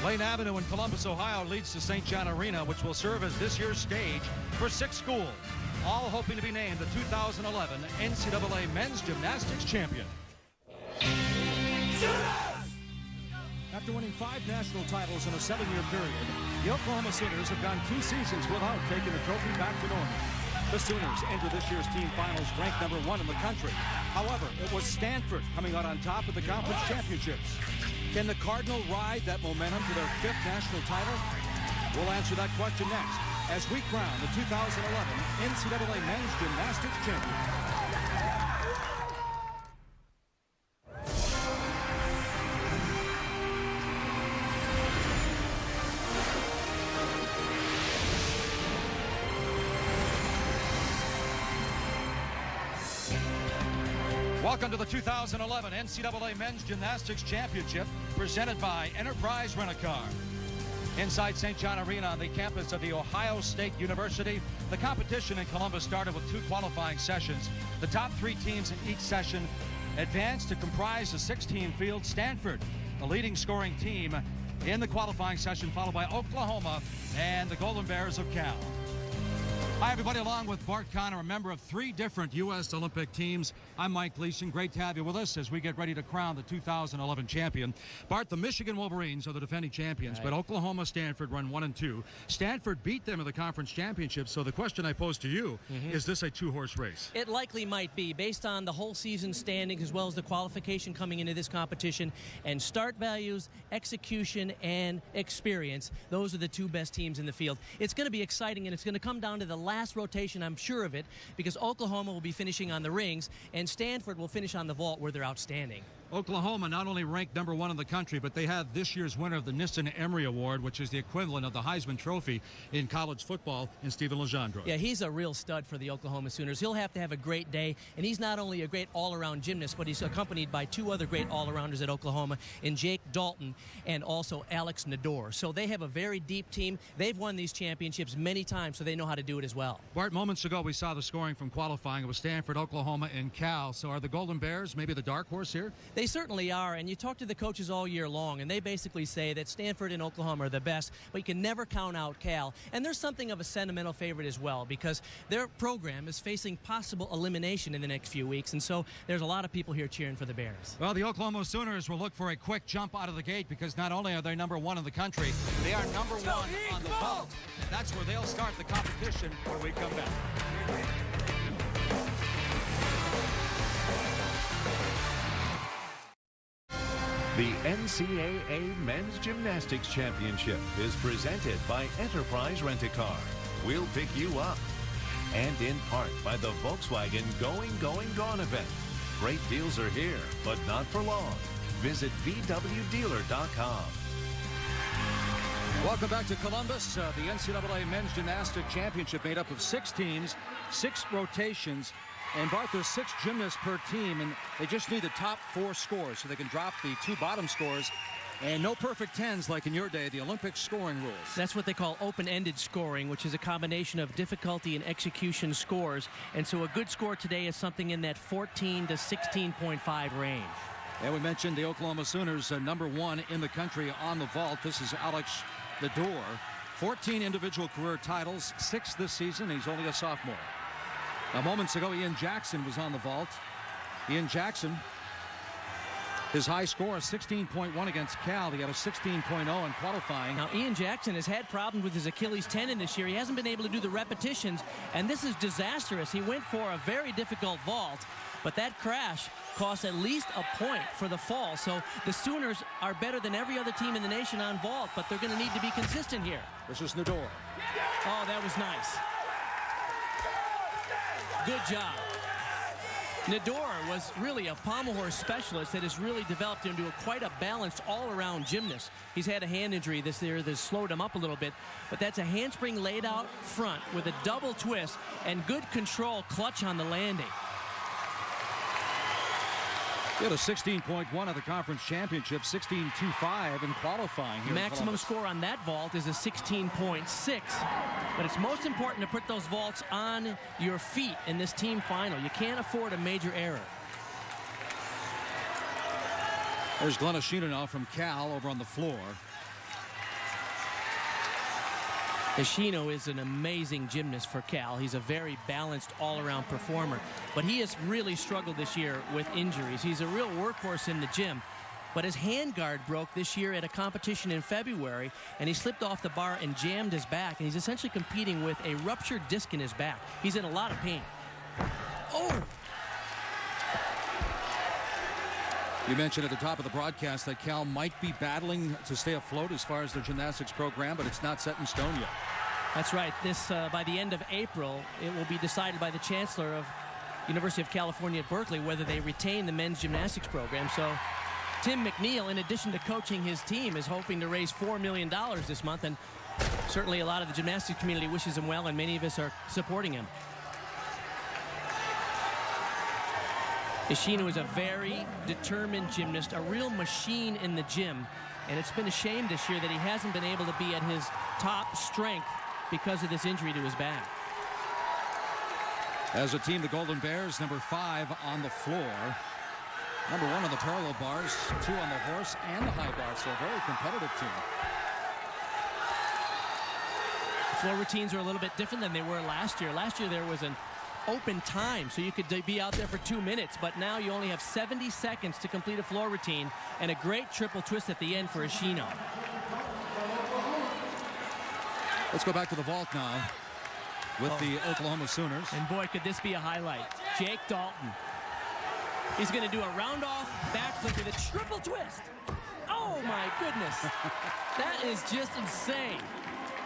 Lane Avenue in Columbus, Ohio leads to St. John Arena, which will serve as this year's stage for 6 schools, all hoping to be named the 2011 NCAA Men's Gymnastics Champion. After winning 5 national titles in a 7-year period, the Oklahoma Sooners have gone 2 seasons without taking the trophy back to Norman. The Sooners enter this year's team finals ranked number 1 in the country. However, it was Stanford coming out on top of the conference championships. Can the Cardinal ride that momentum to their 5th national title? We'll answer that question next as we crown the 2011 NCAA Men's Gymnastics Champion. Welcome to the 2011 NCAA Men's Gymnastics Championship, presented by Enterprise Rent-A-Car. Inside St. John Arena on the campus of The Ohio State University, the competition in Columbus started with 2 qualifying sessions. The top 3 teams in each session advanced to comprise the 6-team field. Stanford, the leading scoring team in the qualifying session, followed by Oklahoma and the Golden Bears of Cal. Hi, everybody, along with Bart Connor, a member of 3 different U.S. Olympic teams. I'm Mike Gleason. Great to have you with us as we get ready to crown the 2011 champion. Bart, the Michigan Wolverines are the defending champions, but Oklahoma, Stanford run 1 and 2. Stanford beat them in the conference championship, so the question I pose to you, is this a 2-horse race? It likely might be, based on the whole season standings as well as the qualification coming into this competition, and start values, execution, and experience. Those are the 2 best teams in the field. It's going to be exciting, and it's going to come down to the last rotation, I'm sure of it, because Oklahoma will be finishing on the rings, and Stanford will finish on the vault where they're outstanding. Oklahoma not only ranked number 1 in the country, but they have this year's winner of the Nissen-Emery Award, which is the equivalent of the Heisman Trophy in college football, in Stephen Legendre. Yeah, he's a real stud for the Oklahoma Sooners. He'll have to have a great day, and he's not only a great all-around gymnast, but he's accompanied by 2 other great all-arounders at Oklahoma, in Jake Dalton and also Alex Nador. So they have a very deep team. They've won these championships many times, so they know how to do it as well. Bart, moments ago we saw the scoring from qualifying. It was Stanford, Oklahoma, and Cal. So are the Golden Bears maybe the dark horse here? They certainly are, and you talk to the coaches all year long, and they basically say that Stanford and Oklahoma are the best, but you can never count out Cal. And there's something of a sentimental favorite as well, because their program is facing possible elimination in the next few weeks, and so there's a lot of people here cheering for the Bears. Well, the Oklahoma Sooners will look for a quick jump out of the gate, because not only are they number 1 in the country, they are number 1 on the vault. And that's where they'll start the competition when we come back. The NCAA Men's Gymnastics Championship is presented by Enterprise Rent-A-Car. We'll pick you up. And in part by the Volkswagen Going, Gone event. Great deals are here, but not for long. Visit VWDealer.com. Welcome back to Columbus. The NCAA Men's Gymnastics Championship made up of 6 teams, 6 rotations. And Bart, there's 6 gymnasts per team, and they just need the top 4 scores so they can drop the 2 bottom scores. And no perfect 10s like in your day, the Olympic scoring rules. That's what they call open-ended scoring, which is a combination of difficulty and execution scores. And so a good score today is something in that 14 to 16.5 range. And we mentioned the Oklahoma Sooners, number 1 in the country on the vault. This is Alex Nador. 14 individual career titles, 6 this season. He's only a sophomore. Now, moments ago, Ian Jackson was on the vault. Ian Jackson, his high score is 16.1 against Cal. He had a 16.0 in qualifying. Now, Ian Jackson has had problems with his Achilles tendon this year. He hasn't been able to do the repetitions, and this is disastrous. He went for a very difficult vault, but that crash cost at least a point for the fall. So the Sooners are better than every other team in the nation on vault, but they're going to need to be consistent here. This is Nador. Oh, that was nice. Good job. Nador was really a pommel horse specialist that has really developed into quite a balanced all-around gymnast. He's had a hand injury this year that slowed him up a little bit, but that's a handspring laid out front with a double twist and good control clutch on the landing. He had a 16.1 at the conference championship, 16.25 in qualifying here. Maximum score on that vault is a 16.6. But it's most important to put those vaults on your feet in this team final. You can't afford a major error. There's Glenn Ashina now from Cal over on the floor. Ishino is an amazing gymnast for Cal. He's a very balanced all-around performer, but he has really struggled this year with injuries. He's a real workhorse in the gym, but his handguard broke this year at a competition in February, and he slipped off the bar and jammed his back, and he's essentially competing with a ruptured disc in his back. He's in a lot of pain. Oh! You mentioned at the top of the broadcast that Cal might be battling to stay afloat as far as their gymnastics program, but it's not set in stone yet. That's right. This, by the end of April, it will be decided by the chancellor of University of California at Berkeley whether they retain the men's gymnastics program. So Tim McNeil, in addition to coaching his team, is hoping to raise $4 million this month, and certainly a lot of the gymnastics community wishes him well, and many of us are supporting him. Ishino is a very determined gymnast, a real machine in the gym, and it's been a shame this year that he hasn't been able to be at his top strength because of this injury to his back. As a team, the Golden Bears, number 5 on the floor. Number 1 on the parallel bars, 2 on the horse and the high bar, so a very competitive team. Floor routines are a little bit different than they were last year. Last year there was an open time, so you could be out there for 2 minutes, but now you only have 70 seconds to complete a floor routine, and a great triple twist at the end for Ishino. Let's go back to the vault now with the Oklahoma Sooners. And boy, could this be a highlight. Jake Dalton. He's going to do a round-off backflip with a triple twist. Oh, my goodness. That is just insane.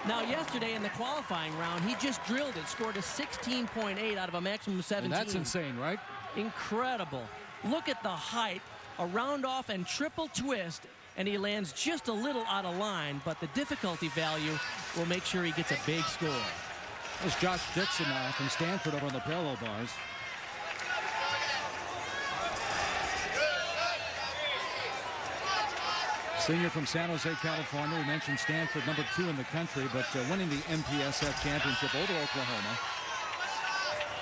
Now, yesterday in the qualifying round, he just drilled it, scored a 16.8 out of a maximum of 17. And that's insane, right? Incredible. Look at the height, a round-off and triple twist, and he lands just a little out of line, but the difficulty value will make sure he gets a big score. There's Josh Dixon now from Stanford over on the parallel bars. Senior from San Jose, California. We mentioned Stanford, number 2 in the country, but winning the MPSF championship over Oklahoma.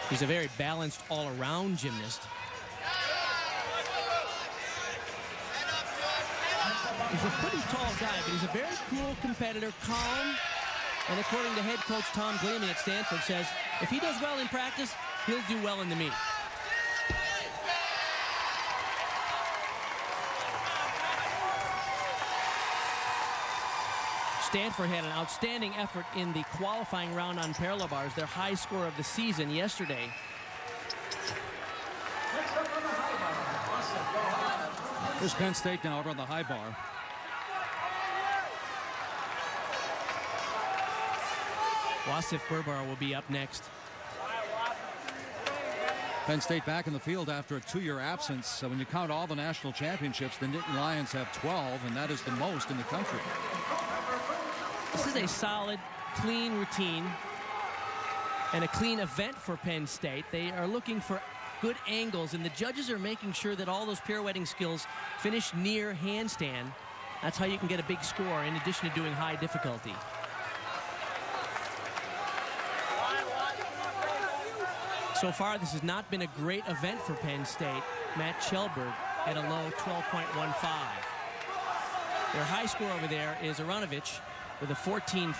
He's a very balanced all-around gymnast. He's a pretty tall guy, but he's a very cool competitor, calm, and according to head coach Tom Gleamy at Stanford, says if he does well in practice, he'll do well in the meet. Stanford had an outstanding effort in the qualifying round on parallel bars, their high score of the season yesterday. Here's Penn State now over on the high bar. Wasif Burbar will be up next. Penn State back in the field after a 2-year absence. So when you count all the national championships, the Nittany Lions have 12, and that is the most in the country. This is a solid, clean routine and a clean event for Penn State. They are looking for good angles, and the judges are making sure that all those pirouetting skills finish near handstand. That's how you can get a big score in addition to doing high difficulty. So far, this has not been a great event for Penn State. Matt Kjellberg at a low 12.15. Their high score over there is Aronovich with a 14.35.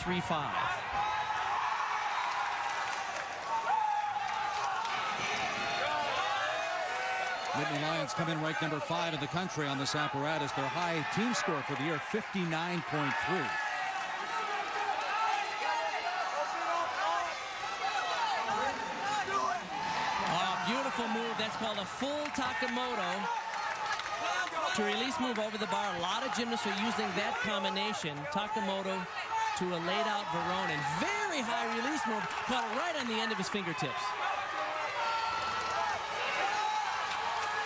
Nittany Lions come in ranked number 5 in the country on this apparatus. Their high team score for the year, 59.3. Beautiful move. That's called a full Takamoto. To release move over the bar. A lot of gymnasts are using that combination. Takamoto to a laid out Veronin. Very high release move. Caught it right on the end of his fingertips.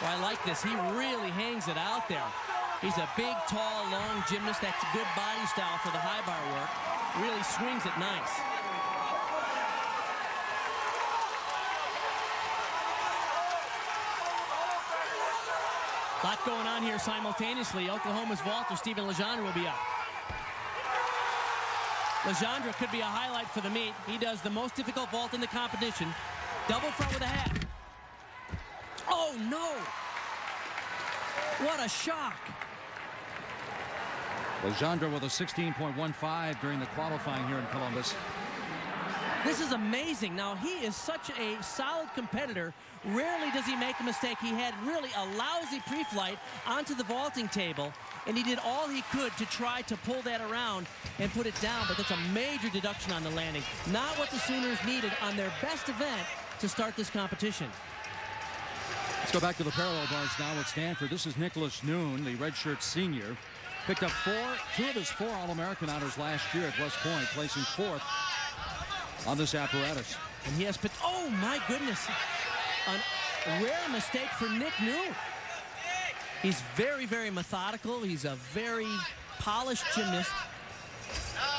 Well, I like this. He really hangs it out there. He's a big, tall, long gymnast. That's a good body style for the high bar work. Really swings it nice. A lot going on here simultaneously. Oklahoma's vaulter, Stephen Legendre, will be up. Legendre could be a highlight for the meet. He does the most difficult vault in the competition. Double front with a hat. Oh, no! What a shock. Legendre with a 16.15 during the qualifying here in Columbus. This is amazing. Now, he is such a solid competitor. Rarely does he make a mistake. He had really a lousy pre-flight onto the vaulting table, and he did all he could to try to pull that around and put it down, but that's a major deduction on the landing. Not what the Sooners needed on their best event to start this competition. Let's go back to the parallel bars now at Stanford. This is Nicholas Noon, the redshirt senior. Picked up two of his 4 All-American honors last year at West Point, placing 4th on this apparatus. And he has picked, oh my goodness, a rare mistake for Nick Noon. He's very, very methodical. He's a very polished gymnast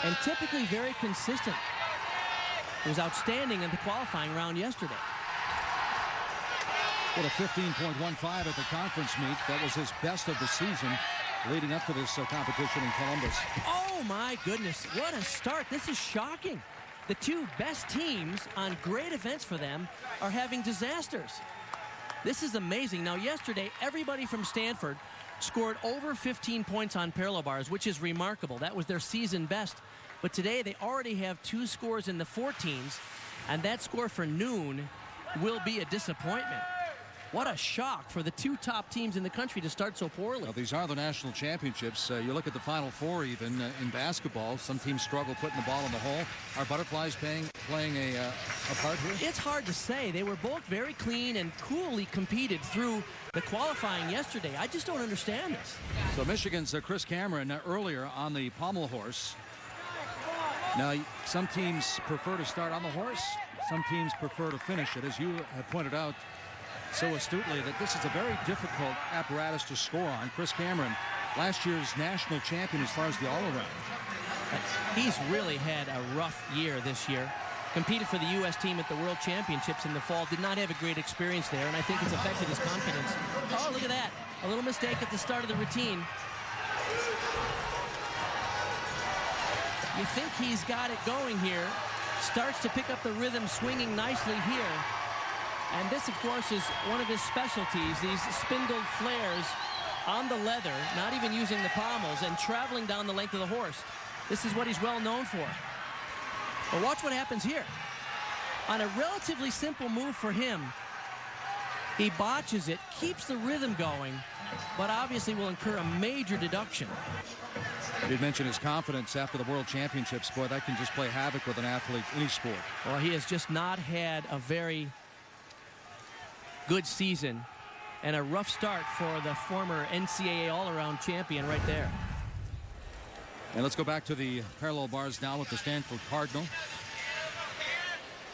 and typically very consistent. He was outstanding in the qualifying round yesterday. With a 15.15 at the conference meet. That was his best of the season leading up to this competition in Columbus. Oh my goodness, what a start. This is shocking. The 2 best teams on great events for them are having disasters. This is amazing. Now, yesterday, everybody from Stanford scored over 15 points on parallel bars, which is remarkable. That was their season best. But today, they already have 2 scores in the 14s, and that score for Noon will be a disappointment. What a shock for the 2 top teams in the country to start so poorly. Well, these are the national championships. You look at the Final Four even in basketball. Some teams struggle putting the ball in the hole. Are butterflies playing a part here? It's hard to say. They were both very clean and coolly competed through the qualifying yesterday. I just don't understand this. So Michigan's Chris Cameron earlier on the pommel horse. Now, some teams prefer to start on the horse. Some teams prefer to finish it, as you have pointed out so astutely, that this is a very difficult apparatus to score on. Chris Cameron, last year's national champion as far as the all-around. He's really had a rough year this year. Competed for the U.S. team at the World Championships in the fall. Did not have a great experience there, and I think it's affected his confidence. Oh, look at that. A little mistake at the start of the routine. You think he's got it going here. Starts to pick up the rhythm, swinging nicely here. And this, of course, is one of his specialties, these spindled flares on the leather, not even using the pommels, and traveling down the length of the horse. This is what he's well known for. But watch what happens here. On a relatively simple move for him, he botches it, keeps the rhythm going, but obviously will incur a major deduction. You did mention his confidence after the World Championships. Boy, that can just play havoc with an athlete, any sport. Well, he has just not had a very good season, and a rough start for the former NCAA all-around champion right there. And let's go back to the parallel bars now with the Stanford Cardinal.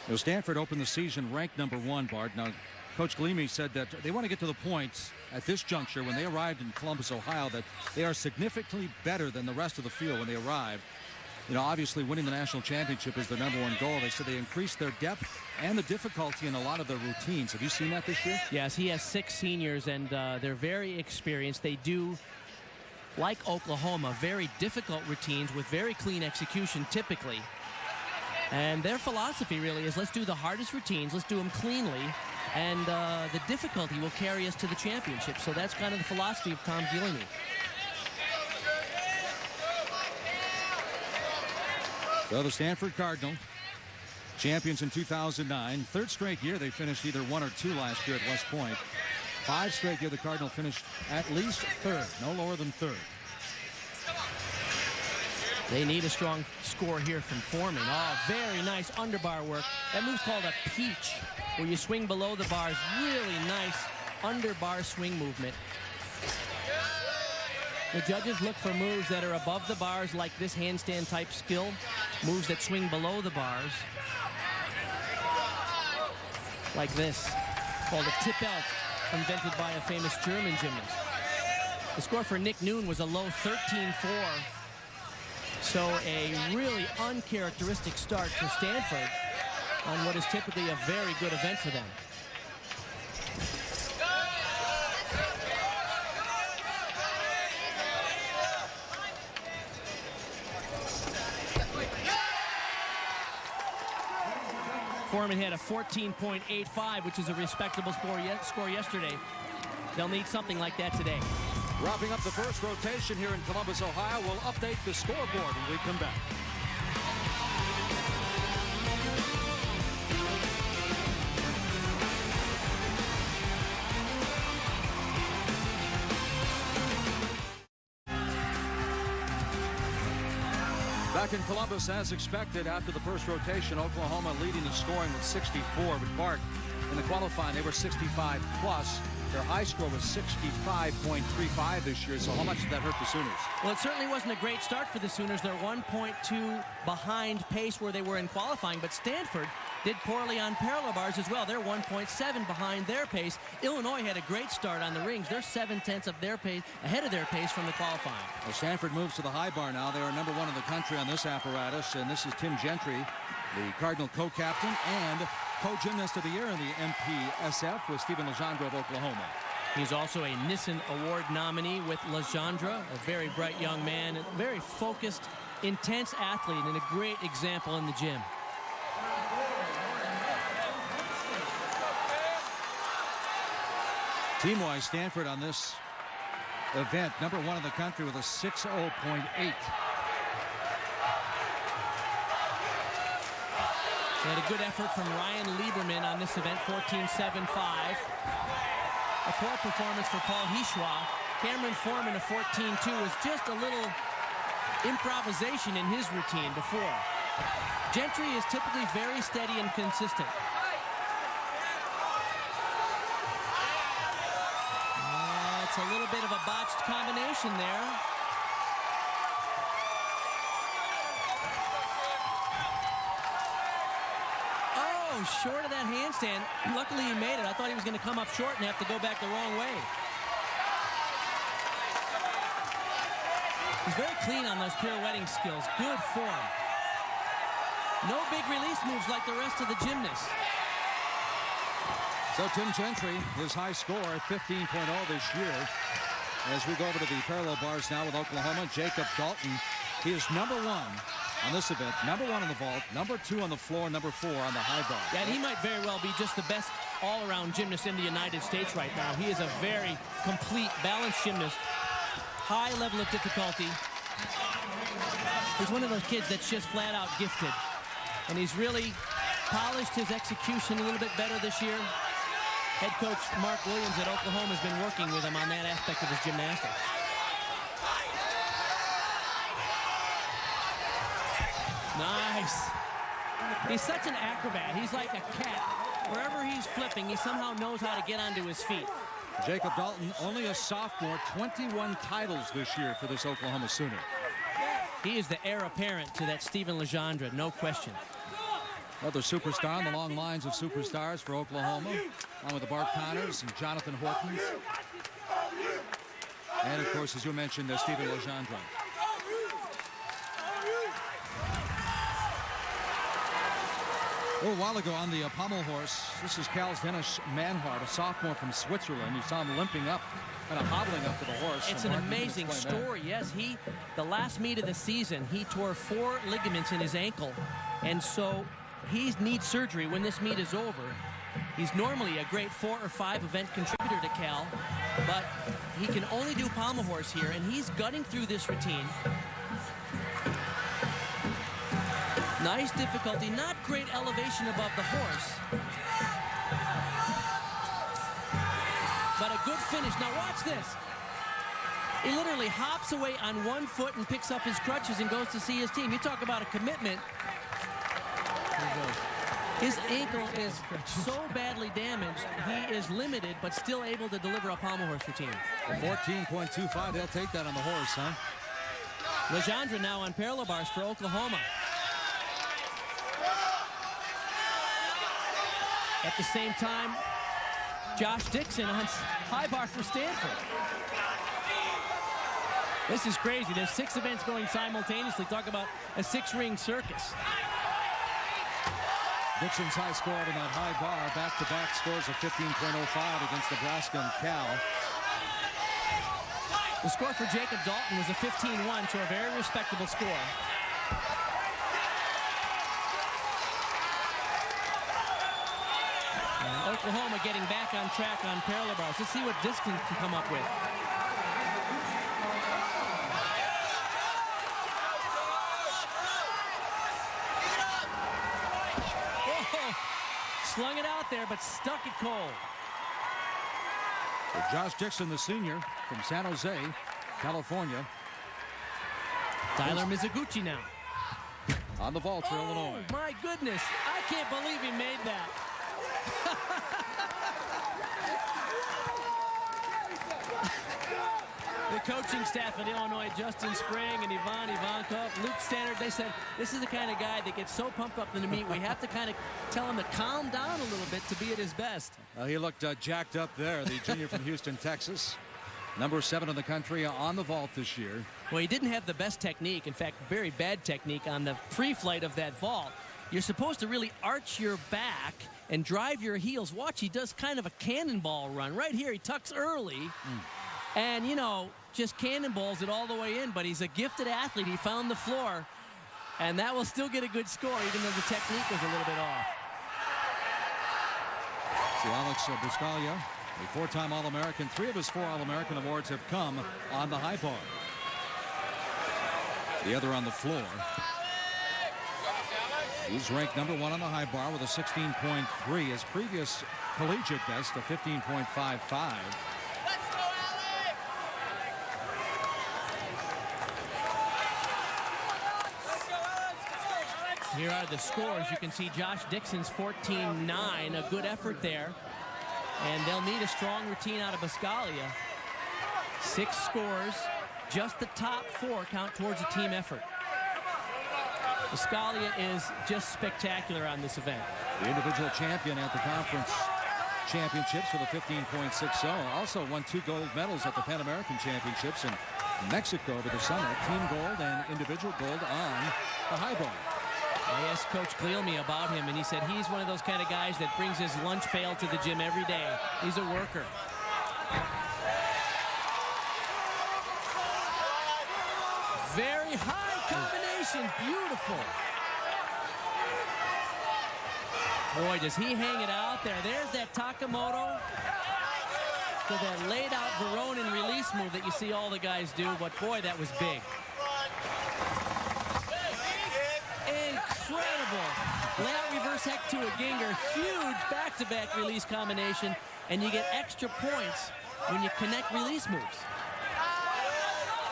Now, Stanford opened the season ranked #1, Bart. Now, Coach Galimi said that they want to get to the point at this juncture when they arrived in Columbus, Ohio, that they are significantly better than the rest of the field when they arrive. You know, obviously winning the national championship is their #1 goal. They said they increased their depth and the difficulty in a lot of their routines. Have you seen that this year? Yes, he has 6 seniors, and they're very experienced. They do, like Oklahoma, very difficult routines with very clean execution typically. And their philosophy really is, let's do the hardest routines, let's do them cleanly, and the difficulty will carry us to the championship. So that's kind of the philosophy of Tom Gillamy. So the Stanford Cardinal, champions in 2009. 3rd straight year they finished either 1 or 2 last year at West Point. 5 straight year the Cardinal finished at least 3rd, no lower than 3rd. They need a strong score here from Foreman. Oh, very nice underbar work. That move's called a peach, where you swing below the bars. Really nice underbar swing movement. The judges look for moves that are above the bars, like this handstand type skill. Moves that swing below the bars, like this, called a tip out, invented by a famous German gymnast. The score for Nick Noon was a low 13-4. So a really uncharacteristic start for Stanford on what is typically a very good event for them. Foreman had a 14.85, which is a respectable score yesterday. They'll need something like that today. Wrapping up the first rotation here in Columbus, Ohio. We'll update the scoreboard when we come back. Back in Columbus, as expected, after the first rotation, Oklahoma leading the scoring with 64. But Bart, in the qualifying, they were 65 plus. Their high score was 65.35 this year. So how much did that hurt the Sooners? Well, it certainly wasn't a great start for the Sooners. They're 1.2 behind pace where they were in qualifying. But Stanford did poorly on parallel bars as well. They're 1.7 behind their pace. Illinois had a great start on the rings. They're 7/10 of their pace, ahead of their pace from the qualifying. Well, Stanford moves to the high bar now. They are number 1 in the country on this apparatus. And this is Tim Gentry, the Cardinal co-captain and co-gymnast of the year in the MPSF with Stephen Legendre of Oklahoma. He's also a Nissen Award nominee with Legendre, a very bright young man, a very focused, intense athlete, and a great example in the gym. Team-wise, Stanford on this event, number 1 in the country with a 6.0.8. They had a good effort from Ryan Lieberman on this event, 14.75. A poor performance for Paul Hichua. Cameron Foreman, a 14.2, was just a little improvisation in his routine before. Gentry is typically very steady and consistent. It's a little bit of a botched combination there. Short of that handstand. Luckily he made it. I thought he was going to come up short and have to go back the wrong way. He's very clean on those pirouetting skills. Good form. No big release moves like the rest of the gymnasts. So Tim Gentry, his high score, 15.0 this year. As we go over to the parallel bars now with Oklahoma, Jacob Dalton. He is number 1 on this event, number 1 on the vault, number 2 on the floor, number 4 on the high bar. Yeah, and he might very well be just the best all-around gymnast in the United States right now. He is a very complete, balanced gymnast. High level of difficulty. He's one of those kids that's just flat-out gifted. And he's really polished his execution a little bit better this year. Head coach Mark Williams at Oklahoma has been working with him on that aspect of his gymnastics. Nice. He's such an acrobat. He's like a cat. Wherever he's flipping, he somehow knows how to get onto his feet. Jacob Dalton, only a sophomore, 21 titles this year for this Oklahoma Sooner. He is the heir apparent to that Stephen Legendre, no question. Another superstar on the long lines of superstars for Oklahoma, along with the Bart Connors and Jonathan Hortons. And, of course, as you mentioned, Stephen Legendre. A little while ago on the pommel horse, this is Cal's Dennis Manhart, a sophomore from Switzerland. You saw him limping up, kind of hobbling up to the horse. It's an amazing story. Yes, the last meet of the season, he tore 4 ligaments in his ankle. And so he needs surgery when this meet is over. He's normally a great 4 or 5 event contributor to Cal, but he can only do pommel horse here, and he's gutting through this routine. Nice difficulty, not great elevation above the horse. But a good finish. Now watch this. He literally hops away on 1 foot and picks up his crutches and goes to see his team. You talk about a commitment. His ankle is so badly damaged, he is limited, but still able to deliver a pommel horse routine. 14.25, they'll take that on the horse, huh? Legendre now on parallel bars for Oklahoma. At the same time, Josh Dixon on high bar for Stanford. This is crazy. There's 6 events going simultaneously. Talk about a 6-ring circus. Dixon's high score on that high bar. Back-to-back scores of 15.05 against Nebraska and Cal. The score for Jacob Dalton was a 15-1, so a very respectable score. Oklahoma getting back on track on parallel bars. Let's see what Dixon can come up with. slung it out there, but stuck it cold. For Josh Dixon, the senior from San Jose, California. Tyler Mizuguchi now. On the vault for Illinois. My goodness. I can't believe he made that. The coaching staff at Illinois, Justin Spring and Ivan Ivankov, Luke Stannard, they said, this is the kind of guy that gets so pumped up in the meet, we have to kind of tell him to calm down a little bit to be at his best. He looked jacked up there, the junior from Houston, Texas. Number 7 in the country on the vault this year. Well, he didn't have the best technique. In fact, very bad technique on the pre-flight of that vault. You're supposed to really arch your back and drive your heels. Watch, he does kind of a cannonball run. Right here, he tucks early. And, you know, just cannonballs it all the way in. But he's a gifted athlete. He found the floor. And that will still get a good score, even though the technique was a little bit off. See Alex Buscalia, a 4-time All-American. 3 of his 4 All-American awards have come on the high bar. The other on the floor. He's ranked number 1 on the high bar with a 16.3. His previous collegiate best, a 15.55. Here are the scores. You can see Josh Dixon's 14-9, a good effort there. And they'll need a strong routine out of Buscalia. 6 scores, just the top 4 count towards a team effort. Buscalia is just spectacular on this event. The individual champion at the conference championships with a 15.60. Also won 2 gold medals at the Pan American Championships in Mexico over the summer. Team gold and individual gold on the high bar. I asked Coach Gleelme about him, and he said he's one of those kind of guys that brings his lunch pail to the gym every day. He's a worker. Very high combination. Beautiful. Boy, does he hang it out there. There's that Takamoto to that laid out Veronin release move that you see all the guys do. But boy, that was big. Incredible. Layout reverse heck to a Ginger. Huge back-to-back release combination. And you get extra points when you connect release moves.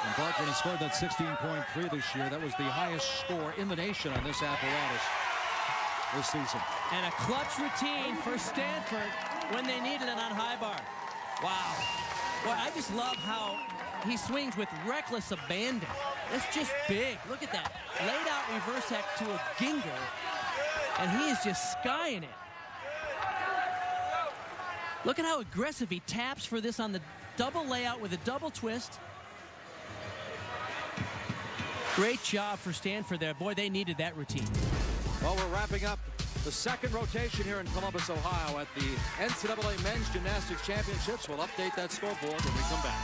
And Clark, when he scored that 16.3 this year, that was the highest score in the nation on this apparatus this season. And a clutch routine for Stanford when they needed it on high bar. Wow. Boy, I just love how he swings with reckless abandon. It's just big. Look at that. Laid out reverse heck to a Ginger. And he is just skying it. Look at how aggressive he taps for this on the double layout with a double twist. Great job for Stanford there. Boy, they needed that routine. Well, we're wrapping up the second rotation here in Columbus, Ohio at the NCAA Men's Gymnastics Championships. We'll update that scoreboard when we come back.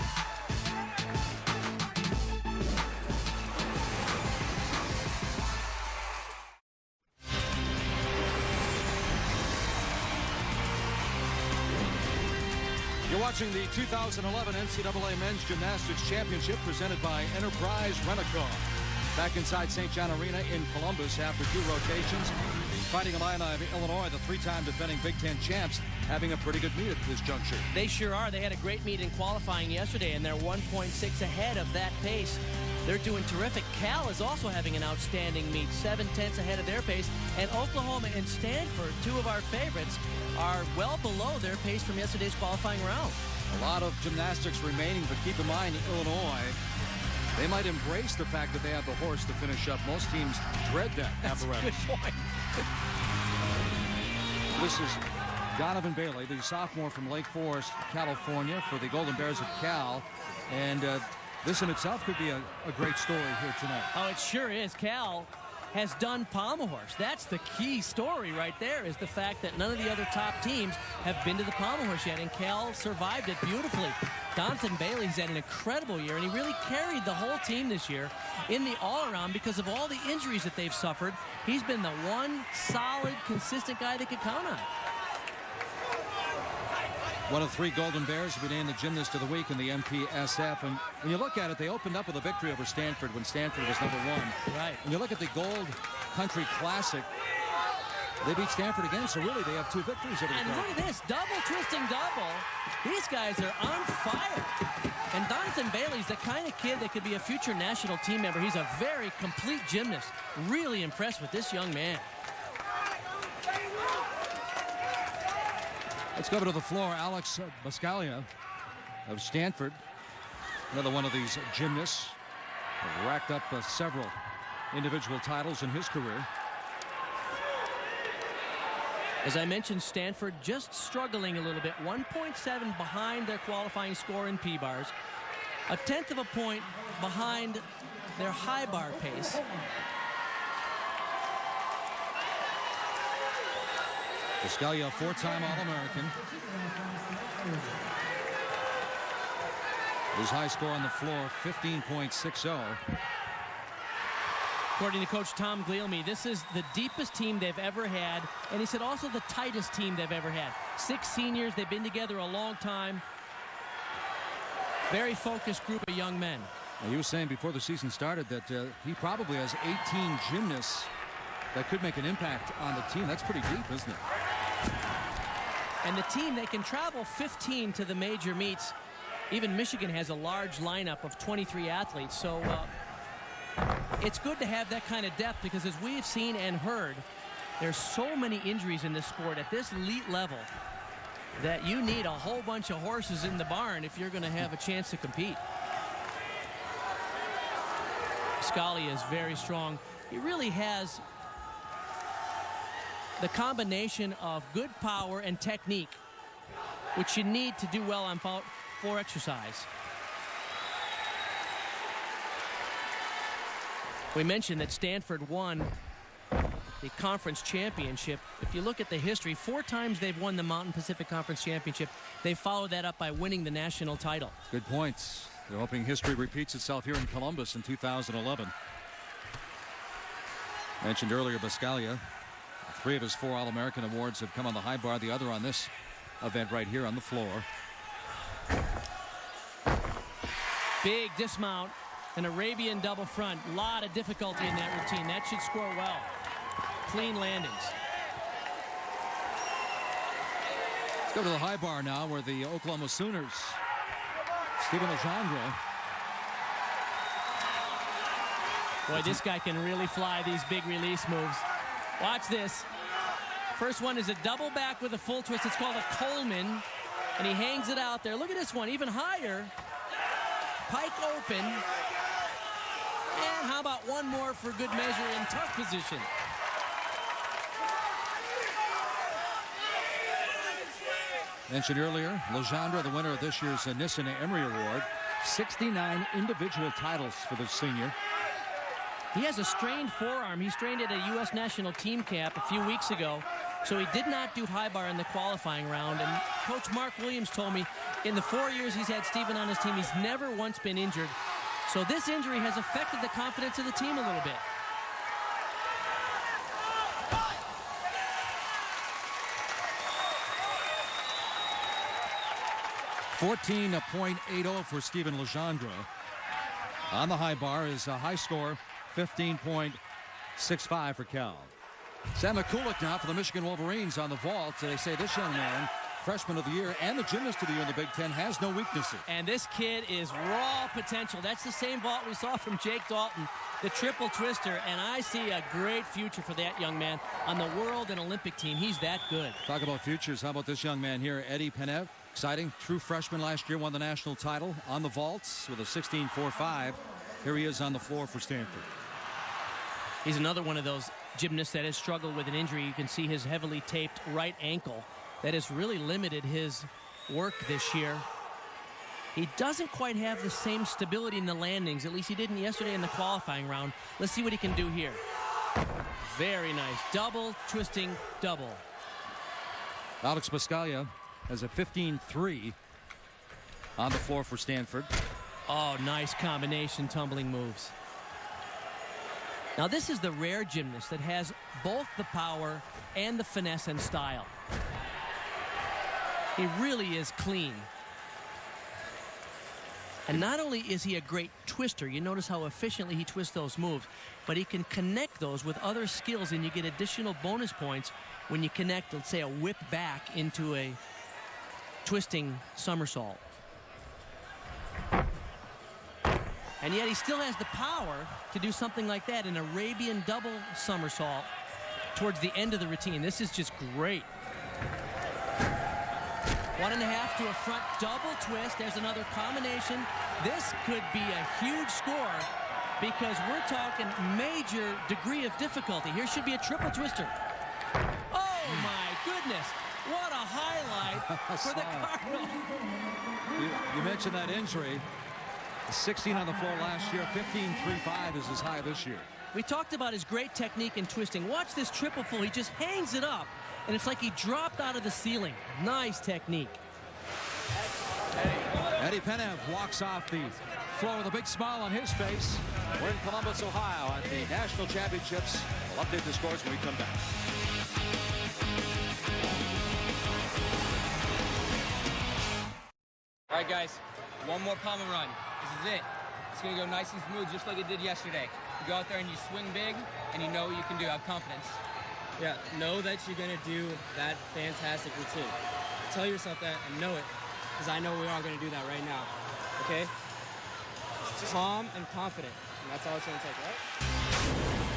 You're watching the 2011 NCAA Men's Gymnastics Championship presented by Enterprise Rent-A-Car. Back inside St. John Arena in Columbus after 2 rotations. Fighting Illini of Illinois, the 3-time defending Big Ten champs, having a pretty good meet at this juncture. They sure are. They had a great meet in qualifying yesterday, and they're 1.6 ahead of that pace. They're doing terrific. Cal is also having an outstanding meet, 7/10 ahead of their pace. And Oklahoma and Stanford, 2 of our favorites, are well below their pace from yesterday's qualifying round. A lot of gymnastics remaining, but keep in mind, Illinois, they might embrace the fact that they have the horse to finish up. Most teams dread that apparatus. That's a good point. This is Donovan Bailey, the sophomore from Lake Forest, California, for the Golden Bears of Cal. And this in itself could be a great story here tonight. Oh, it sure is. Cal has done pommel horse. That's the key story right there, is the fact that none of the other top teams have been to the pommel horse yet, and Cal survived it beautifully. Donovan Bailey's had an incredible year, and he really carried the whole team this year in the all-around because of all the injuries that they've suffered. He's been the one solid, consistent guy they could count on. One of 3 Golden Bears have been named the Gymnast of the Week in the MPSF. And when you look at it, they opened up with a victory over Stanford when Stanford was number 1. Right. When you look at the Gold Country Classic, They beat Stanford again, so really they have 2 victories over the And look at this, double twisting double. These guys are on fire. And Donathan Bailey's the kind of kid that could be a future national team member. He's a very complete gymnast. Really impressed with this young man. Let's go over to the floor. Alex Buscaglia of Stanford, another one of these gymnasts, racked up several individual titles in his career. As I mentioned, Stanford just struggling a little bit. 1.7 behind their qualifying score in P-bars. 1/10 of a point behind their high bar pace. Buscaglia, 4-time All-American. His high score on the floor, 15.60. According to Coach Tom Glealme, this is the deepest team they've ever had, and he said also the tightest team they've ever had. 6 seniors, they've been together a long time. Very focused group of young men. He was saying before the season started that he probably has 18 gymnasts that could make an impact on the team. That's pretty deep, isn't it? And the team, they can travel 15 to the major meets. Even Michigan has a large lineup of 23 athletes, so it's good to have that kind of depth, because as we've seen and heard, there's so many injuries in this sport at this elite level that you need a whole bunch of horses in the barn if you're going to have a chance to compete. Buscaglia is very strong. He really has the combination of good power and technique, which you need to do well on floor exercise. We mentioned that Stanford won the conference championship. If you look at the history, 4 times they've won the Mountain Pacific Conference Championship. They followed that up by winning the national title. Good points. They're hoping history repeats itself here in Columbus in 2011. Mentioned earlier, Buscaglia, 3 of his 4 All-American awards have come on the high bar, the other on this event right here on the floor. Big dismount, an Arabian double front. A lot of difficulty in that routine. That should score well. Clean landings. Let's go to the high bar now, where the Oklahoma Sooners, Stephen Legendre. Boy, this guy can really fly these big release moves. Watch this. First one is a double back with a full twist. It's called a Coleman, and he hangs it out there. Look at this one, even higher. Pike open. And how about one more for good measure in tuck position? Mentioned earlier, Legendre, the winner of this year's Nissen Emery Award. 69 individual titles for the senior. He has a strained forearm. He strained at a U.S. national team camp a few weeks ago, so he did not do high bar in the qualifying round. And Coach Mark Williams told me in the 4 years he's had Stephen on his team, he's never once been injured. So this injury has affected the confidence of the team a little bit. .80 for Stephen Legendre. On the high bar is a high score, 15.65 for Cal. Sam McCulloch now for the Michigan Wolverines on the vault. They say this young man, freshman of the year and the gymnast of the year in the Big Ten, has no weaknesses. And this kid is raw potential. That's the same vault we saw from Jake Dalton, the triple twister, and I see a great future for that young man on the world and Olympic team. He's that good. Talk about futures. How about this young man here, Eddie Penev? Exciting, true freshman last year, won the national title on the vaults with a 16.45. Here he is on the floor for Stanford. He's another one of those gymnasts that has struggled with an injury. You can see his heavily taped right ankle that has really limited his work this year. He doesn't quite have the same stability in the landings. At least he didn't yesterday in the qualifying round. Let's see what he can do here. Very nice. Double, twisting, double. Alex Buscaglia has a 15.3 on the floor for Stanford. Oh, nice combination tumbling moves. Now this is the rare gymnast that has both the power and the finesse and style. He really is clean. And not only is he a great twister, you notice how efficiently he twists those moves, but he can connect those with other skills, and you get additional bonus points when you connect, let's say, a whip back into a twisting somersault. And yet he still has the power to do something like that, an Arabian double somersault towards the end of the routine. This is just great. 1.5 to a front double twist. There's another combination. This could be a huge score because we're talking major degree of difficulty. Here should be a triple twister. Oh my goodness. What a highlight for the Cardinal. You mentioned that injury. 16 on the floor last year, 15.35 is his high this year. We talked about his great technique in twisting. Watch this triple full. He just hangs it up, and it's like he dropped out of the ceiling. Nice technique. Eddie Penev walks off the floor with a big smile on his face. We're in Columbus, Ohio at the National Championships. We'll update the scores when we come back. All right, guys, one more pommel run. This is it. It's going to go nice and smooth, just like it did yesterday. You go out there and you swing big, and you know what you can do. Have confidence. Yeah, know that you're going to do that fantastic routine. Tell yourself that and know it, because I know we are going to do that right now, okay? Just calm and confident, and that's all it's going to take, right?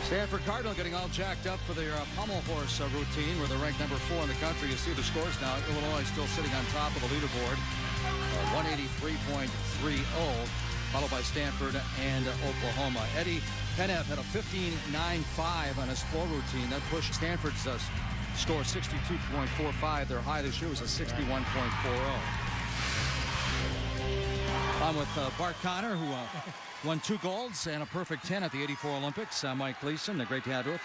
Stanford Cardinal getting all jacked up for their pommel horse routine, where they're ranked number 4 in the country. You see the scores now. Illinois still sitting on top of the leaderboard, 183.30, followed by Stanford and Oklahoma. Eddie Penev had a 15.95 on his floor routine. That pushed Stanford's score 62.45. Their high this year was a 61.40. I'm with Bart Connor, who won 2 golds and a perfect 10 at the '84 Olympics. Mike Gleason, great to have you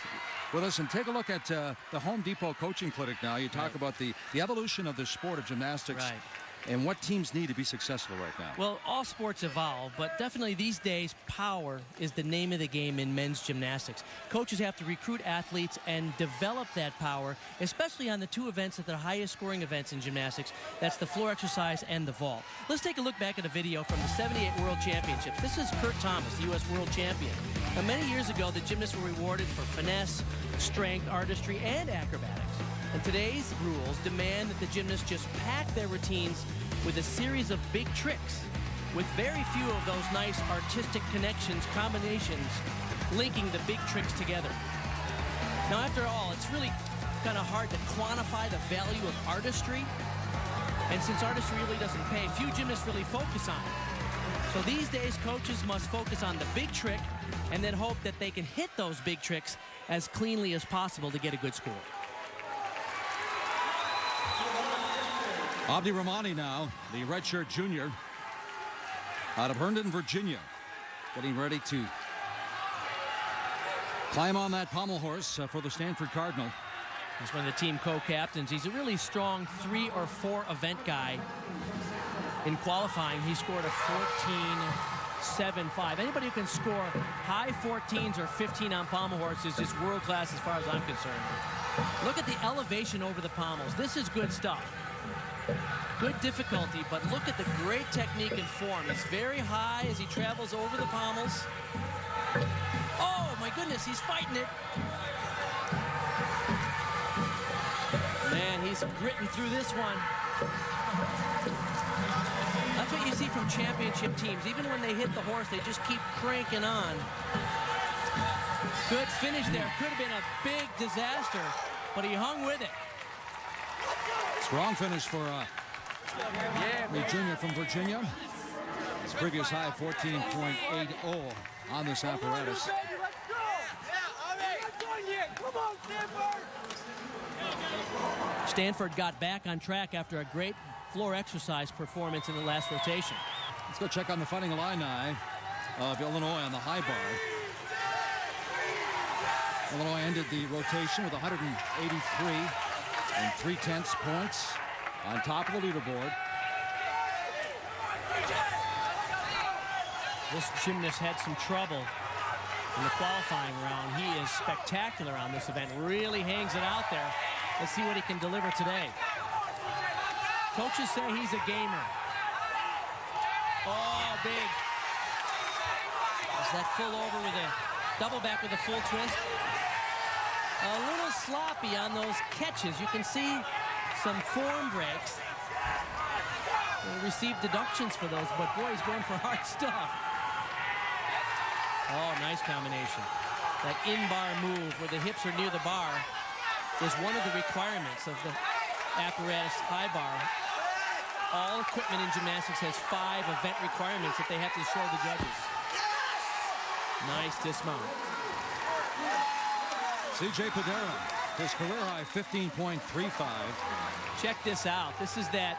with us. And take a look at the Home Depot coaching clinic now. You talk about the evolution of the sport of gymnastics. Right. And what teams need to be successful right now? Well, all sports evolve, but definitely these days, power is the name of the game in men's gymnastics. Coaches have to recruit athletes and develop that power, especially on the 2 events that are the highest scoring events in gymnastics. That's the floor exercise and the vault. Let's take a look back at a video from the '78 World Championships. This is Kurt Thomas, the U.S. World Champion. Now, many years ago, the gymnasts were rewarded for finesse, strength, artistry, and acrobatics. And today's rules demand that the gymnasts just pack their routines with a series of big tricks, with very few of those nice artistic connections, combinations, linking the big tricks together. Now, after all, it's really kind of hard to quantify the value of artistry. And since artistry really doesn't pay, few gymnasts really focus on it. So these days, coaches must focus on the big trick and then hope that they can hit those big tricks as cleanly as possible to get a good score. Abdi Rahmani now, the redshirt junior out of Herndon, Virginia, getting ready to climb on that pommel horse for the Stanford Cardinal. He's one of the team co-captains. He's a really strong 3 or 4 event guy. In qualifying, he scored a 14.75. Anybody who can score high 14s or 15 on pommel horse is just world class as far as I'm concerned. Look at the elevation over the pommels. This is good stuff. Good difficulty, but look at the great technique and form. He's very high as he travels over the pommels. Oh my goodness, he's fighting it. Man, he's gritting through this one. That's what you see from championship teams. Even when they hit the horse, they just keep cranking on. Good finish there. Could have been a big disaster, but he hung with it. Strong finish for the junior from Virginia. His previous high, 14.80 on this apparatus. Stanford got back on track after a great floor exercise performance in the last rotation. Let's go check on the Fighting Illini of Illinois on the high bar. Illinois ended the rotation with 183 and 3/10 points on top of the leaderboard. This gymnast had some trouble in the qualifying round. He is spectacular on this event. Really hangs it out there. Let's see what he can deliver today. Coaches say he's a gamer. Oh, big. Is that full over with a double back with a full twist? A little sloppy on those catches. You can see some form breaks. We'll receive deductions for those, but boy, he's going for hard stuff. Oh, nice combination. That in-bar move where the hips are near the bar is one of the requirements of the apparatus high bar. All equipment in gymnastics has 5 event requirements that they have to show the judges. Nice dismount. C.J. Padera, his career high 15.35. Check this out. This is that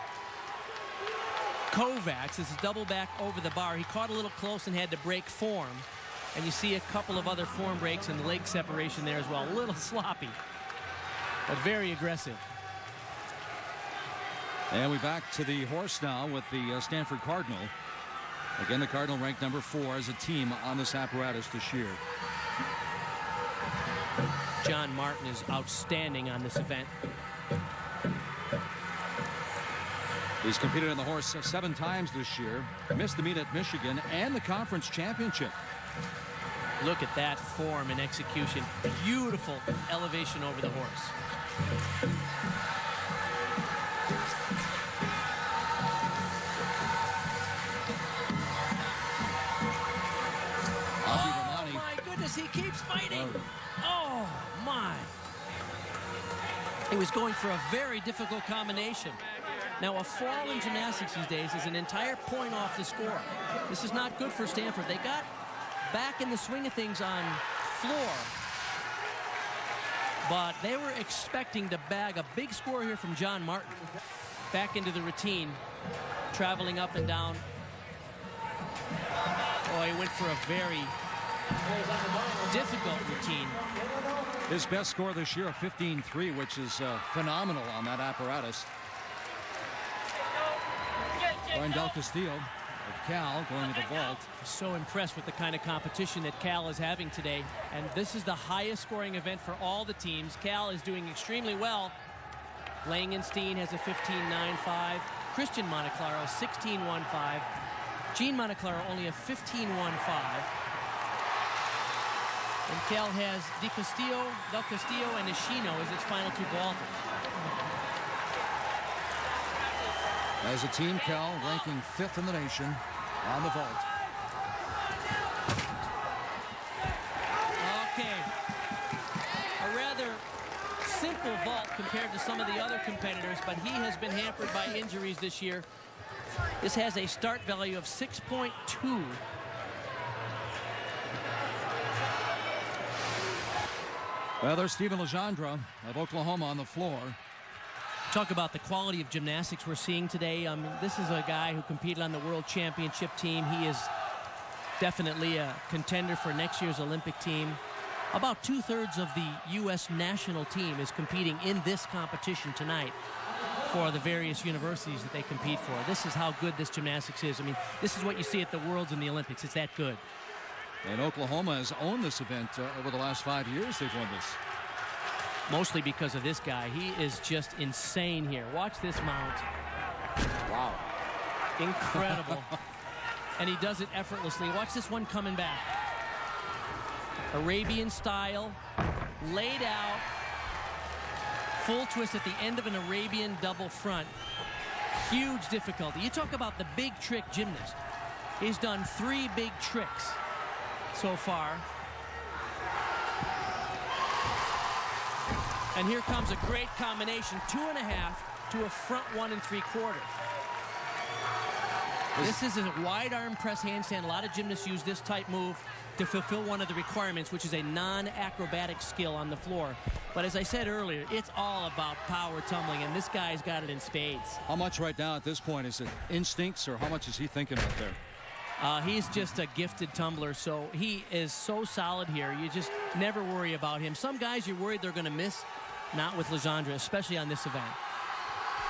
Kovacs. This is double back over the bar. He caught a little close and had to break form. And you see a couple of other form breaks and leg separation there as well. A little sloppy, but very aggressive. And we back to the horse now with the Stanford Cardinal. Again, the Cardinal ranked number 4 as a team on this apparatus this year. John Martin is outstanding on this event. He's competed on the horse 7 times this year. Missed the meet at Michigan and the conference championship. Look at that form and execution. Beautiful elevation over the horse. Oh, my goodness, he keeps fighting. Oh, my. He was going for a very difficult combination. Now, a fall in gymnastics these days is an entire point off the score. This is not good for Stanford. They got back in the swing of things on floor, but they were expecting to bag a big score here from John Martin. Back into the routine, traveling up and down. Oh, he went for a very difficult routine. His best score this year, a 15.3, which is phenomenal on that apparatus. Brian Del Castillo of Cal going to the vault. So impressed with the kind of competition that Cal is having today. And this is the highest scoring event for all the teams. Cal is doing extremely well. Langenstein has a 15.95. Christian Monteclaro 16.15. Gene Monteclaro only a 15.15. And Cal has Del Castillo, and Ishino as its final 2 vaulters. As a team, Cal ranking 5th in the nation on the vault. Okay. A rather simple vault compared to some of the other competitors, but he has been hampered by injuries this year. This has a start value of 6.2. Well, there's Stephen Legendre of Oklahoma on the floor. Talk about the quality of gymnastics we're seeing today. This is a guy who competed on the World Championship team. He is definitely a contender for next year's Olympic team. About 2/3 of the U.S. national team is competing in this competition tonight for the various universities that they compete for. This is how good this gymnastics is. I mean, this is what you see at the Worlds and the Olympics. It's that good. And Oklahoma has owned this event over the last 5 years. They've won this. Mostly because of this guy. He is just insane here. Watch this mount. Wow. Incredible. And he does it effortlessly. Watch this one coming back. Arabian style, laid out, full twist at the end of an Arabian double front. Huge difficulty. You talk about the big trick gymnast. He's done 3 big tricks so far. And here comes a great combination, 2.5 to a front 1 3/4. This is a wide arm press handstand. A lot of gymnasts use this type move to fulfill one of the requirements, which is a non-acrobatic skill on the floor. But as I said earlier, it's all about power tumbling, and this guy's got it in spades. How much right now at this point? Is it instincts, or how much is he thinking out there? He's just a gifted tumbler, so he is so solid here. You just never worry about him. Some guys you're worried they're going to miss. Not with Legendre, especially on this event.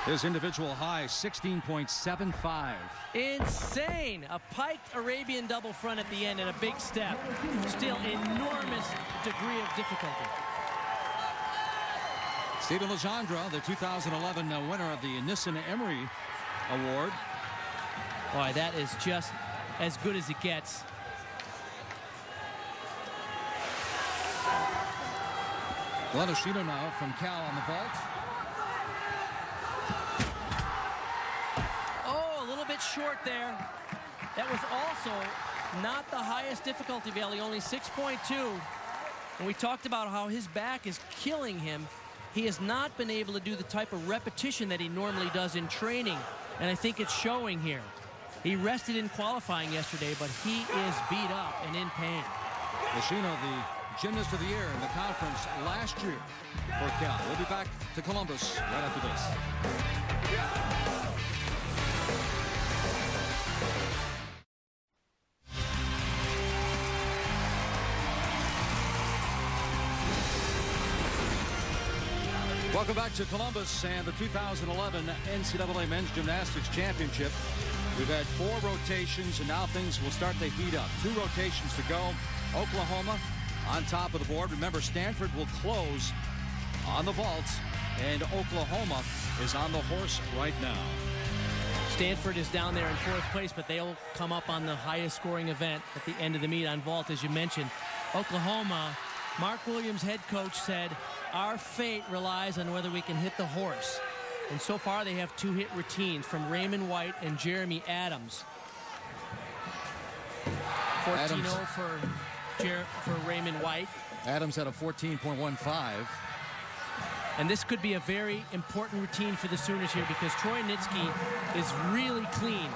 His individual high, 16.75. Insane. A piked Arabian double front at the end and a big step. Still enormous degree of difficulty. Stephen Legendre, the 2011 winner of the Nissen Emery Award. Boy, that is just as good as it gets. Glenashino now from Cal on the vault. Oh, a little bit short there. That was also not the highest difficulty value, only 6.2. And we talked about how his back is killing him. He has not been able to do the type of repetition that he normally does in training. And I think it's showing here. He rested in qualifying yesterday, but he is beat up and in pain. Glenashino, the Gymnast of the Year in the conference last year for Cal. We'll be back to Columbus right after this. Welcome back to Columbus and the 2011 NCAA Men's Gymnastics Championship. We've had 4 rotations, and now things will start to heat up. 2 rotations to go. Oklahoma on top of the board. Remember, Stanford will close on the vault, and Oklahoma is on the horse right now. Stanford is down there in 4th place, but they'll come up on the highest scoring event at the end of the meet on vault, as you mentioned. Oklahoma, Mark Williams, head coach, said, our fate relies on whether we can hit the horse. And so far they have 2 hit routines from Raymond White and Jeremy Adams. 14-0 for Raymond White. Adams had a 14.15. And this could be a very important routine for the Sooners here because Troy Nitsky is really clean.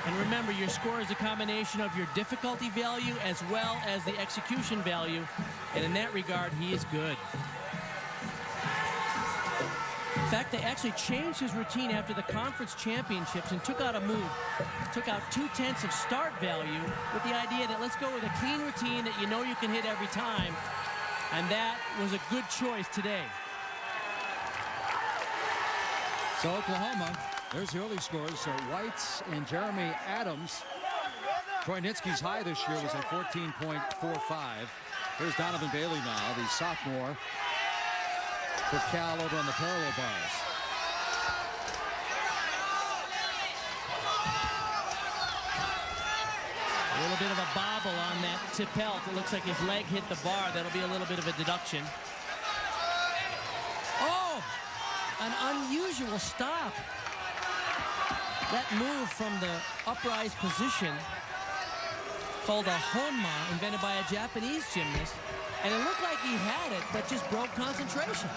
And remember, your score is a combination of your difficulty value as well as the execution value. And in that regard, he is good. In fact, they actually changed his routine after the conference championships and took out a move. Took out 2/10 of start value with the idea that let's go with a clean routine that you know you can hit every time. And that was a good choice today. So Oklahoma, there's the early scores. So White's and Jeremy Adams. Troy Nitsky's high this year was a 14.45. Here's Donovan Bailey now, the sophomore for Cal over on the parallel bars. A little bit of a bobble on that Tippelt. It looks like his leg hit the bar. That'll be a little bit of a deduction. Oh, an unusual stop. That move from the uprise position called a honma, invented by a Japanese gymnast. And it looked like he had it, but just broke concentration.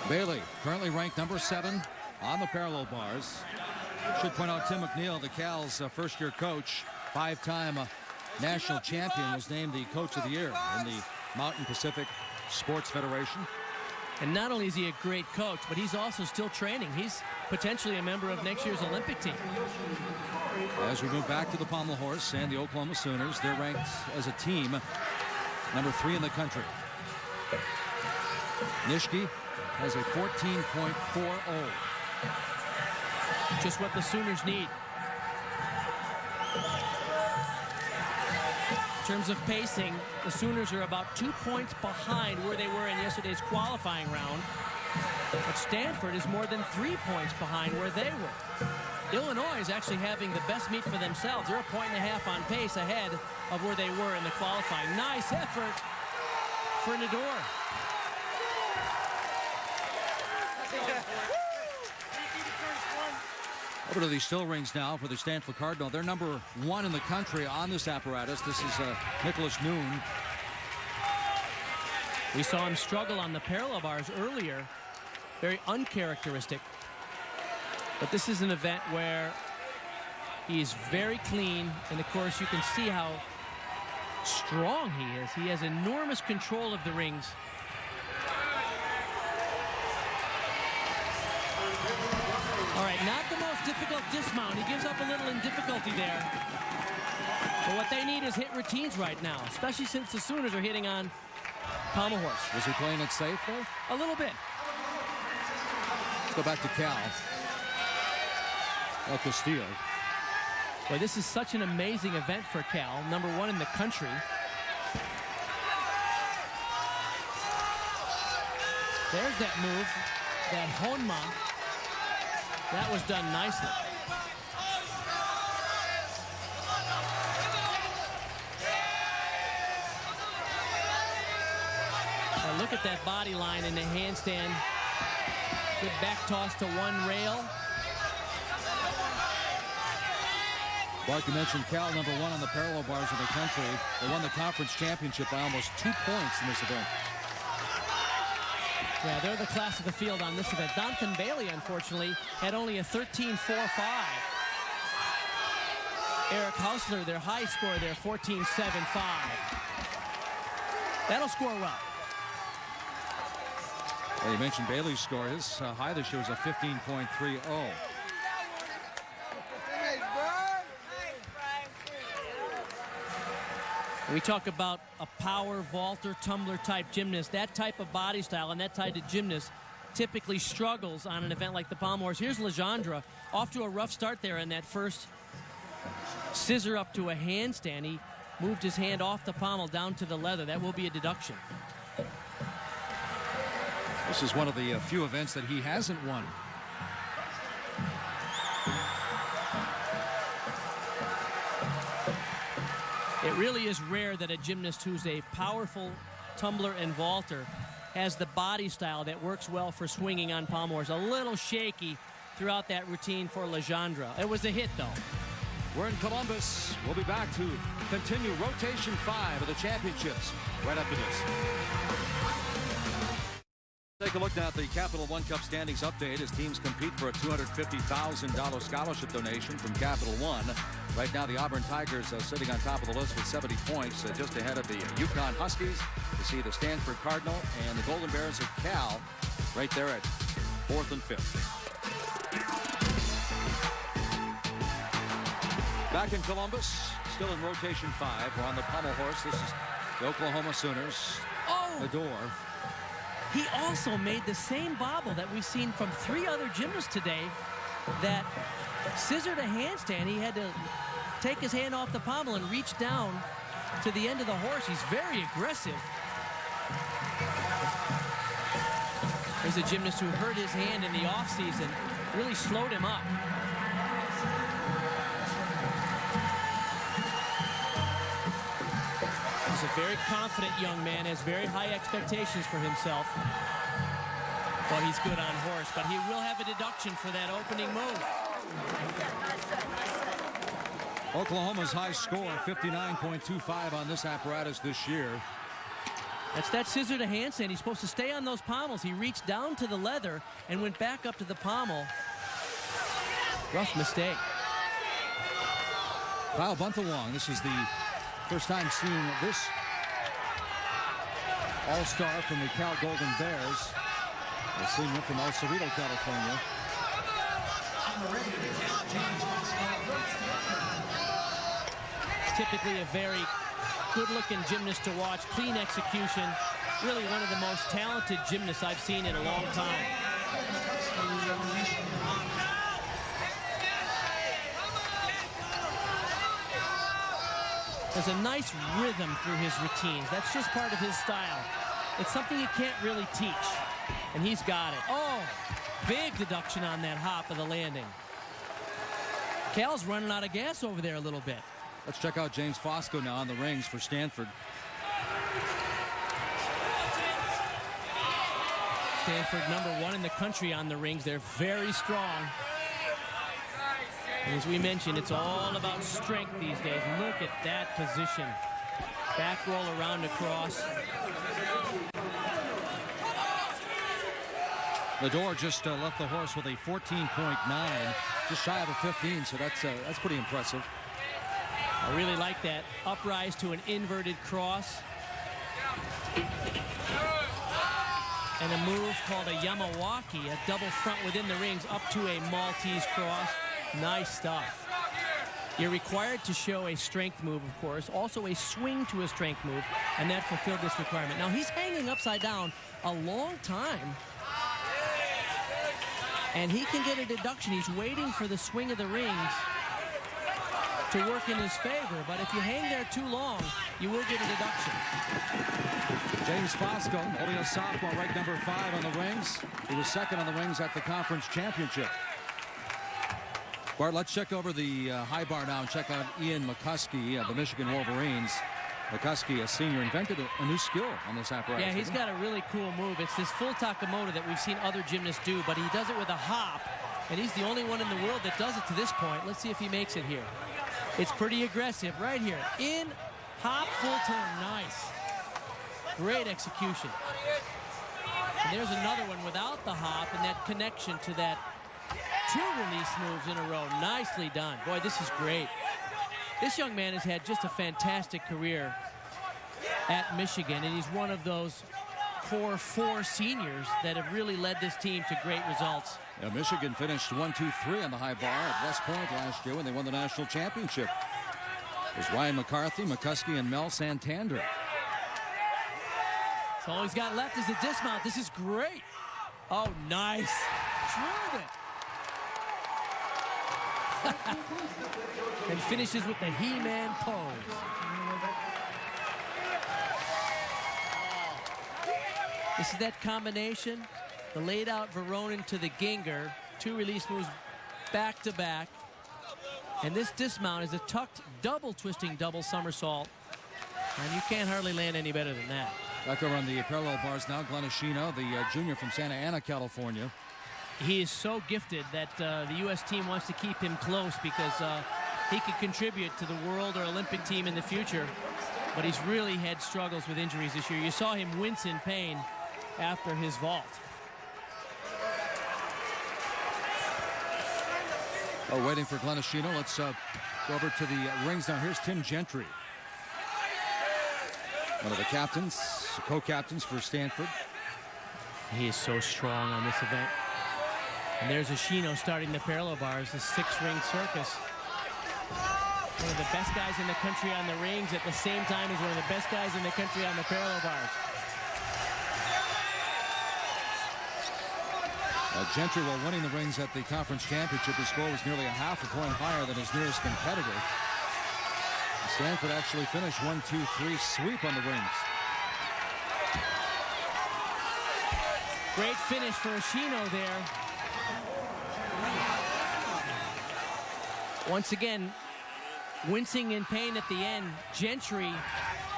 Bailey, currently ranked number 7 on the parallel bars. Should point out Tim McNeil, the Cal's first-year coach, 5-time national champion, was named the Coach of the Year in the Mountain Pacific Sports Federation. And not only is he a great coach, but he's also still training. He's potentially a member of next year's Olympic team. As we move back to the pommel horse and the Oklahoma Sooners, they're ranked as a team number 3 in the country. Nitschke has a 14.40. Just what the Sooners need. In terms of pacing, the Sooners are about 2 points behind where they were in yesterday's qualifying round. But Stanford is more than 3 points behind where they were. Illinois is actually having the best meet for themselves. They're a 1.5 on pace ahead of where they were in the qualifying. Nice effort for Nador. Over to the still rings now for the Stanford Cardinal. They're number 1 in the country on this apparatus. This is Nicholas Noon. We saw him struggle on the parallel bars earlier. Very uncharacteristic. But this is an event where he is very clean. And, of course, you can see how strong he is. He has enormous control of the rings. All right, not the most difficult dismount. He gives up a little in difficulty there. But what they need is hit routines right now, especially since the Sooners are hitting on pommel horse. Was he playing it safe, though? A little bit. Let's go back to Cal. El Castillo. Boy, this is such an amazing event for Cal, number 1 in the country. There's that move, that honma. That was done nicely. Look at that body line in the handstand. Good back toss to one rail. Bart, you mentioned Cal, number 1 on the parallel bars in the country. They won the conference championship by almost 2 points in this event. Yeah, they're the class of the field on this event. Donphan Bailey, unfortunately, had only a 13.45. Eric Hausler, their high score there, 14.75. That'll score well. Well, you mentioned Bailey's score. His high this year was a 15.30. We talk about a power vaulter, tumbler type gymnast. That type of body style and that type of gymnast typically struggles on an event like the Pommel Horse. Here's Legendre off to a rough start there in that first scissor up to a handstand. He moved his hand off the pommel down to the leather. That will be a deduction. This is one of the few events that he hasn't won. It really is rare that a gymnast who's a powerful tumbler and vaulter has the body style that works well for swinging on pommel horse. A little shaky throughout that routine for Legendre. It was a hit, though. We're in Columbus. We'll be back to continue rotation 5 of the championships right after this. Take a look now at the Capital One Cup standings update as teams compete for a $250,000 scholarship donation from Capital One. Right now, the Auburn Tigers sitting on top of the list with 70 points, just ahead of the UConn Huskies. You see the Stanford Cardinal and the Golden Bears of Cal right there at 4th and 5th. Back in Columbus, still in rotation 5. We're on the pommel horse. This is the Oklahoma Sooners. Oh! The door. He also made the same bobble that we've seen from 3 other gymnasts today. That scissor to handstand, he had to take his hand off the pommel and reach down to the end of the horse. He's very aggressive. There's a gymnast who hurt his hand in the offseason, really slowed him up. He's a very confident young man, has very high expectations for himself. Well, he's good on horse, but he will have a deduction for that opening move. Oklahoma's high score, 59.25 on this apparatus this year. That's that scissor to handstand. He's supposed to stay on those pommels. He reached down to the leather and went back up to the pommel. Rough mistake. Kyle Buntalong, this is the first time seeing this all-star from the Cal Golden Bears. We're seeing him from El Cerrito, California. Typically a very good-looking gymnast to watch. Clean execution. Really one of the most talented gymnasts I've seen in a long time. There's a nice rhythm through his routines. That's just part of his style. It's something you can't really teach, and he's got it. Oh, big deduction on that hop of the landing. Cal's running out of gas over there a little bit. Let's check out James Fosco now on the rings for Stanford. Stanford #1 in the country on the rings. They're very strong. And as we mentioned, it's all about strength these days. Look at that position. Back roll around across. Ledore just left the horse with a 14.9, just shy of a 15, so that's pretty impressive. I really like that. Uprise to an inverted cross. And a move called a Yamawaki, a double front within the rings up to a Maltese cross. Nice stuff. You're required to show a strength move, of course, also a swing to a strength move, and that fulfilled this requirement. Now, he's hanging upside down a long time, and he can get a deduction. He's waiting for the swing of the rings to work in his favor, but if you hang there too long, you will get a deduction. James Fosco, only a sophomore, ranked #5 on the rings. He was second on the rings at the conference championship. Bart, let's check over the high bar now and check out Ian McCuskey of the Michigan Wolverines. McCuskey, a senior, invented a new skill on this apparatus. Yeah, he's got a really cool move. It's this full Takamoto that we've seen other gymnasts do, but he does it with a hop, and he's the only one in the world that does it to this point. Let's see if he makes it here. It's pretty aggressive right here. In, hop, full turn. Nice. Great execution. And there's another one without the hop and that connection to that 2 release moves in a row. Nicely done. Boy, this is great. This young man has had just a fantastic career at Michigan, and he's one of those core 4 seniors that have really led this team to great results. Yeah, Michigan finished 1-2-3 on the high bar at West Point last year when they won the national championship. There's Ryan McCarthy, McCuskey, and Mel Santander. So all he's got left is the dismount. This is great. Oh, nice. Drilled it. And finishes with the He-Man pose. This is that combination. The laid out Veronin to the Ginger. 2 release moves back to back. And this dismount is a tucked double twisting double somersault. And you can't hardly land any better than that. Back over on the parallel bars now, Glenn Ashino, the junior from Santa Ana, California. He is so gifted that the U.S. team wants to keep him close because he could contribute to the world or Olympic team in the future. But he's really had struggles with injuries this year. You saw him wince in pain after his vault. Oh, waiting for Glenn Ashino. Let's go over to the rings now. Here's Tim Gentry, one of the captains, co-captains for Stanford. He is so strong on this event. And there's Ashino starting the parallel bars, the 6-ring circus. One of the best guys in the country on the rings at the same time as one of the best guys in the country on the parallel bars. Gentry, while winning the rings at the conference championship, his score was nearly a half a point higher than his nearest competitor. Stanford actually finished 1-2-3 sweep on the rings. Great finish for Ashino there. Once again, wincing in pain at the end. Gentry,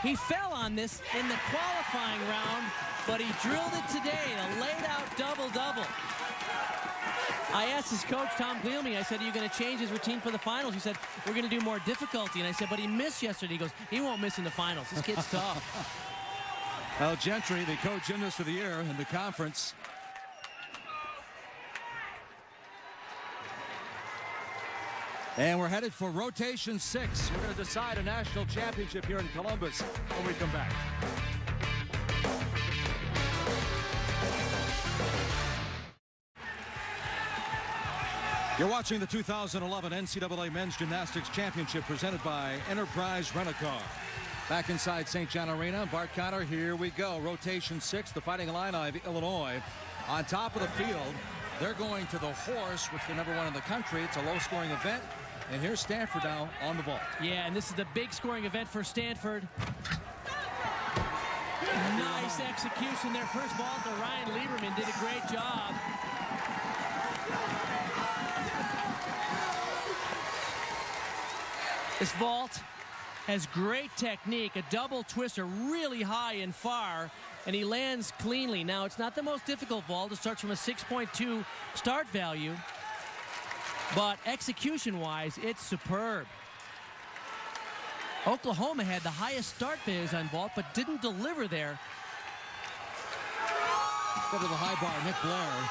he fell on this in the qualifying round, but he drilled it today, a laid-out double-double. I asked his coach, Tom Gleelmy, I said, are you going to change his routine for the finals? He said, we're going to do more difficulty. And I said, but he missed yesterday. He goes, he won't miss in the finals. This kid's tough. Well, Gentry, the co-gymnast of the year in the conference. And we're headed for rotation 6. We're going to decide a national championship here in Columbus when we come back. You're watching the 2011 NCAA Men's Gymnastics Championship presented by Enterprise Rent-A-Car. Back inside St. John Arena, Bart Conner, here we go. Rotation 6, the Fighting Illini of Illinois. On top of the field, they're going to the horse, which they're number 1 in the country. It's a low-scoring event. And here's Stanford now on the vault. Yeah, and this is the big scoring event for Stanford. Nice execution there. First vault to Ryan Lieberman did a great job. This vault has great technique, a double twister really high and far, and he lands cleanly. Now, it's not the most difficult vault. It starts from a 6.2 start value, but execution-wise, it's superb. Oklahoma had the highest start values on vault, but didn't deliver there. Go to the high bar, Nick Blair.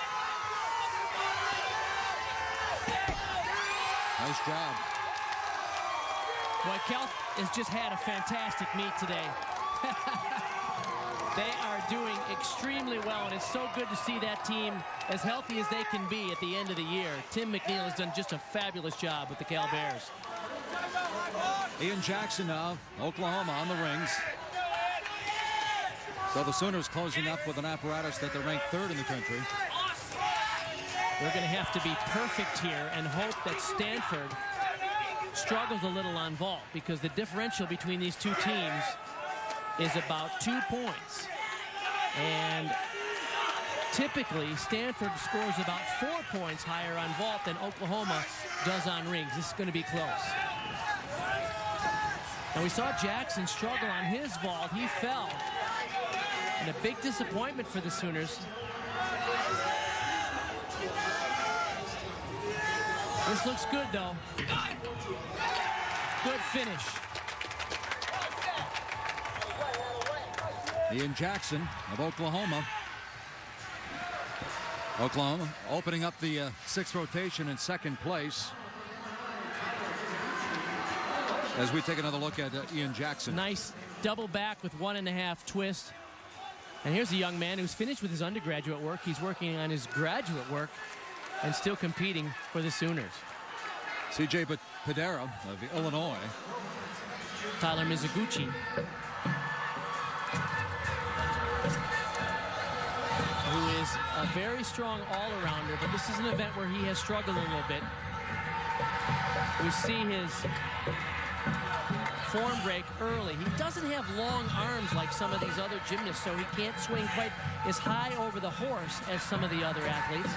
Nice job. Boy, Cal has just had a fantastic meet today. They are doing extremely well, and it's so good to see that team as healthy as they can be at the end of the year. Tim McNeil has done just a fabulous job with the Cal Bears. Ian Jackson now, Oklahoma on the rings. So the Sooners closing up with an apparatus that they're ranked 3rd in the country. They're going to have to be perfect here and hope that Stanford struggles a little on vault, because the differential between these two teams is about 2 points. And typically, Stanford scores about 4 points higher on vault than Oklahoma does on rings. This is going to be close. And we saw Jackson struggle on his vault. He fell. And a big disappointment for the Sooners. This looks good, though. Good finish. Ian Jackson of Oklahoma. Oklahoma opening up the sixth rotation in second place. As we take another look at Ian Jackson. Nice double back with 1.5 twist. And here's a young man who's finished with his undergraduate work. He's working on his graduate work and still competing for the Sooners. C.J. Padera of Illinois. Tyler Mizuguchi. Who is a very strong all-arounder, but this is an event where he has struggled a little bit. We see his form break early. He doesn't have long arms like some of these other gymnasts, so he can't swing quite as high over the horse as some of the other athletes.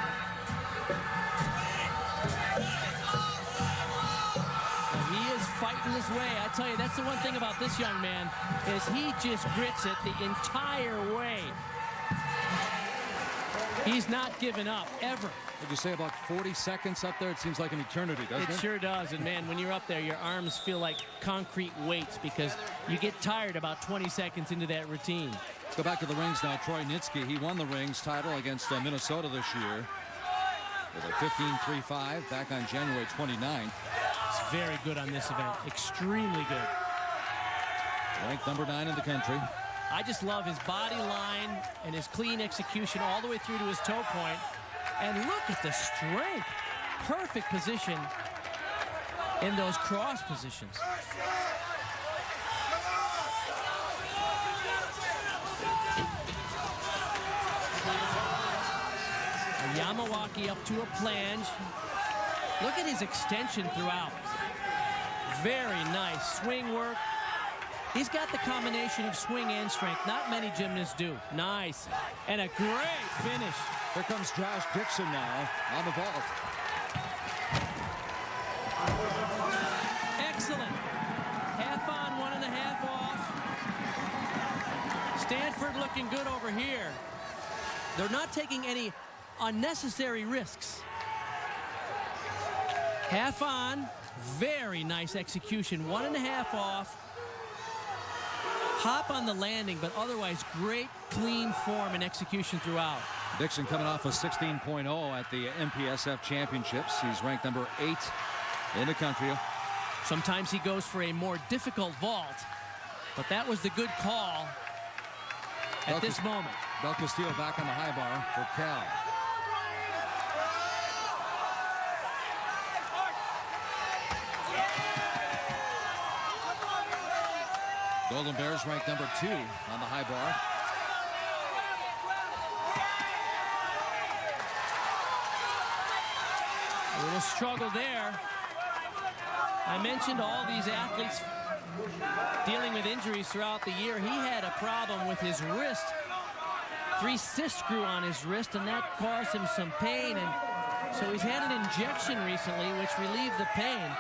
And he is fighting his way. I tell you, that's the one thing about this young man, is he just grits it the entire way. He's not giving up, ever. Would you say about 40 seconds up there? It seems like an eternity, doesn't it? It sure does. And, man, when you're up there, your arms feel like concrete weights because you get tired about 20 seconds into that routine. Let's go back to the rings now. Troy Nitsky, he won the rings title against Minnesota this year with a 15.35 back on January 29th. It's very good on this event. Extremely good. Ranked number 9 in the country. I just love his body line and his clean execution all the way through to his toe point. And look at the strength. Perfect position in those cross positions. And Yamawaki up to a plunge. Look at his extension throughout. Very nice swing work. He's got the combination of swing and strength. Not many gymnasts do. Nice. And a great finish. Here comes Josh Dixon now on the vault. Excellent. Half on, 1.5 off. Stanford looking good over here. They're not taking any unnecessary risks. Half on. Very nice execution. 1.5 off. Hop on the landing, but otherwise great clean form and execution throughout. Dixon coming off a 16.0 at the MPSF Championships. He's ranked number 8 in the country. Sometimes he goes for a more difficult vault, but that was the good call at this moment. Del Castillo back on the high bar for Cal. Golden Bears ranked number 2 on the high bar. A little struggle there. I mentioned all these athletes dealing with injuries throughout the year. He had a problem with his wrist. 3 cysts grew on his wrist, and that caused him some pain. And so he's had an injection recently, which relieved the pain.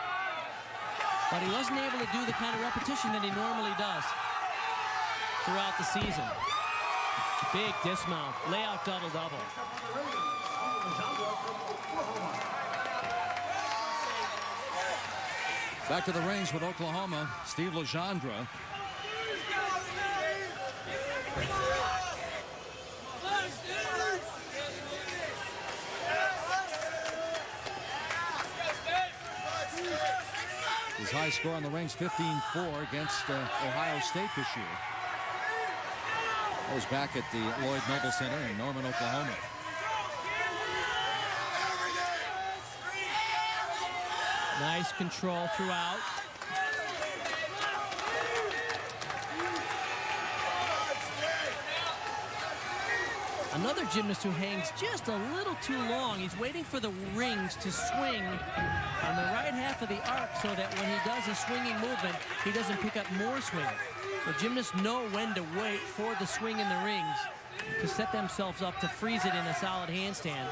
But he wasn't able to do the kind of repetition that he normally does throughout the season. Big dismount, layout double-double. Back to the rings with Oklahoma, Steve Legendre. His high score on the rings, 15-4 against Ohio State this year. That was back at the Lloyd Noble Center in Norman, Oklahoma. Nice control throughout. Another gymnast who hangs just a little too long. He's waiting for the rings to swing on the right half of the arc so that when he does a swinging movement, he doesn't pick up more swing. The gymnasts know when to wait for the swing in the rings to set themselves up to freeze it in a solid handstand.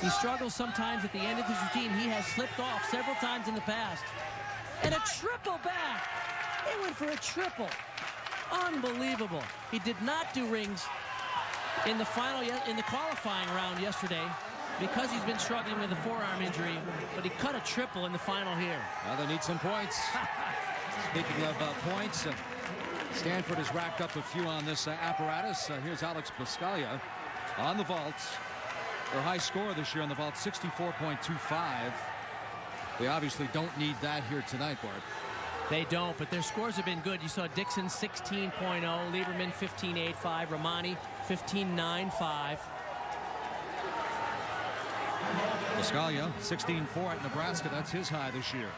He struggles sometimes at the end of his routine. He has slipped off several times in the past. And a triple back. He went for a triple. Unbelievable. He did not do rings in the qualifying round yesterday because he's been struggling with a forearm injury, but he cut a triple in the final here. Well, they need some points. Speaking of points, Stanford has racked up a few on this apparatus. Here's Alex Pascalia on the vault. Their high score this year on the vault, 64.25. They obviously don't need that here tonight, Bart. They don't, but their scores have been good. You saw Dixon 16.0, Lieberman 15.85, Romani 15.95. Pascalia 16.4 at Nebraska. That's his high this year.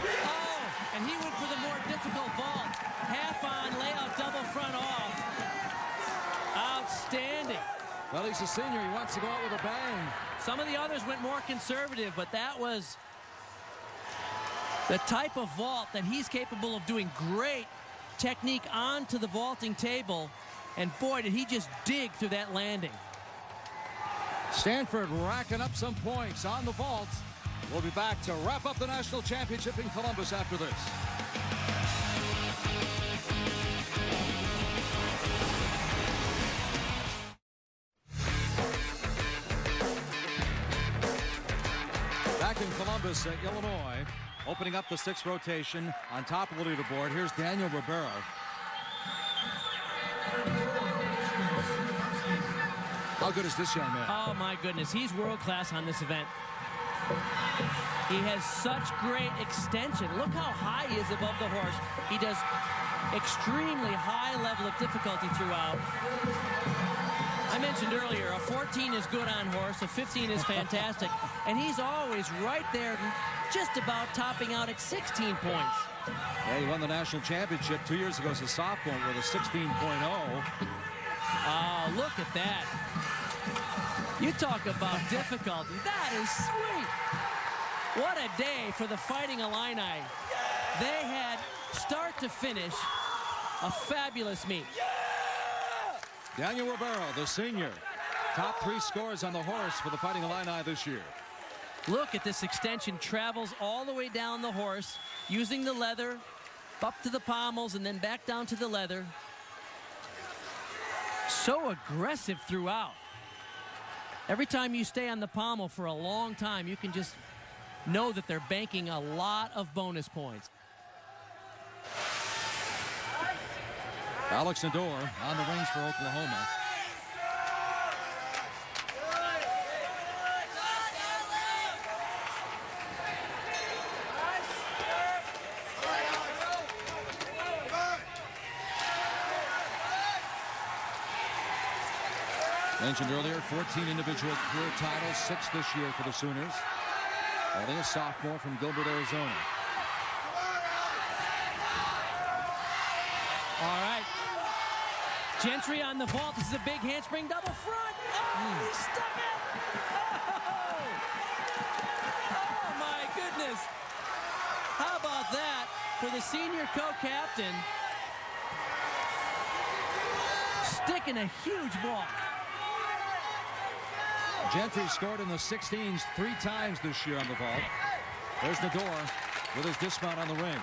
Oh, and he went for the more difficult vault. Half on, layout, double front off. Outstanding. Well, he's a senior. He wants to go out with a bang. Some of the others went more conservative, but that was the type of vault that he's capable of doing. Great technique onto the vaulting table, and boy, did he just dig through that landing. Stanford racking up some points on the vault. We'll be back to wrap up the national championship in Columbus after this. Back in Columbus, Illinois, opening up the sixth rotation on top of the leaderboard. Here's Daniel Ribeiro. How good is this young man? Oh, my goodness. He's world-class on this event. He has such great extension. Look how high he is above the horse. He does extremely high level of difficulty throughout. I mentioned earlier, a 14 is good on horse, a 15 is fantastic, and he's always right there, just about topping out at 16 points. Yeah, he won the national championship 2 years ago as a sophomore with a 16.0. Oh, look at that. You talk about difficulty. That is sweet. What a day for the Fighting Illini. They had, start to finish, a fabulous meet. Daniel Ribeiro, the senior. Top three scores on the horse for the Fighting Illini this year. Look at this extension. Travels all the way down the horse, using the leather, up to the pommels, and then back down to the leather. So aggressive throughout. Every time you stay on the pommel for a long time, you can just know that they're banking a lot of bonus points. Alex Nador on the rings for Oklahoma. Mentioned earlier, 14 individual career titles, 6 this year for the Sooners. Only a sophomore from Gilbert, Arizona. All right. Gentry on the vault. This is a big handspring double front. Oh, he stuck it. Oh, my goodness. How about that for the senior co-captain? Sticking a huge ball. Gentry scored in the 16s 3 times this year on the vault. There's Nador with his dismount on the rings.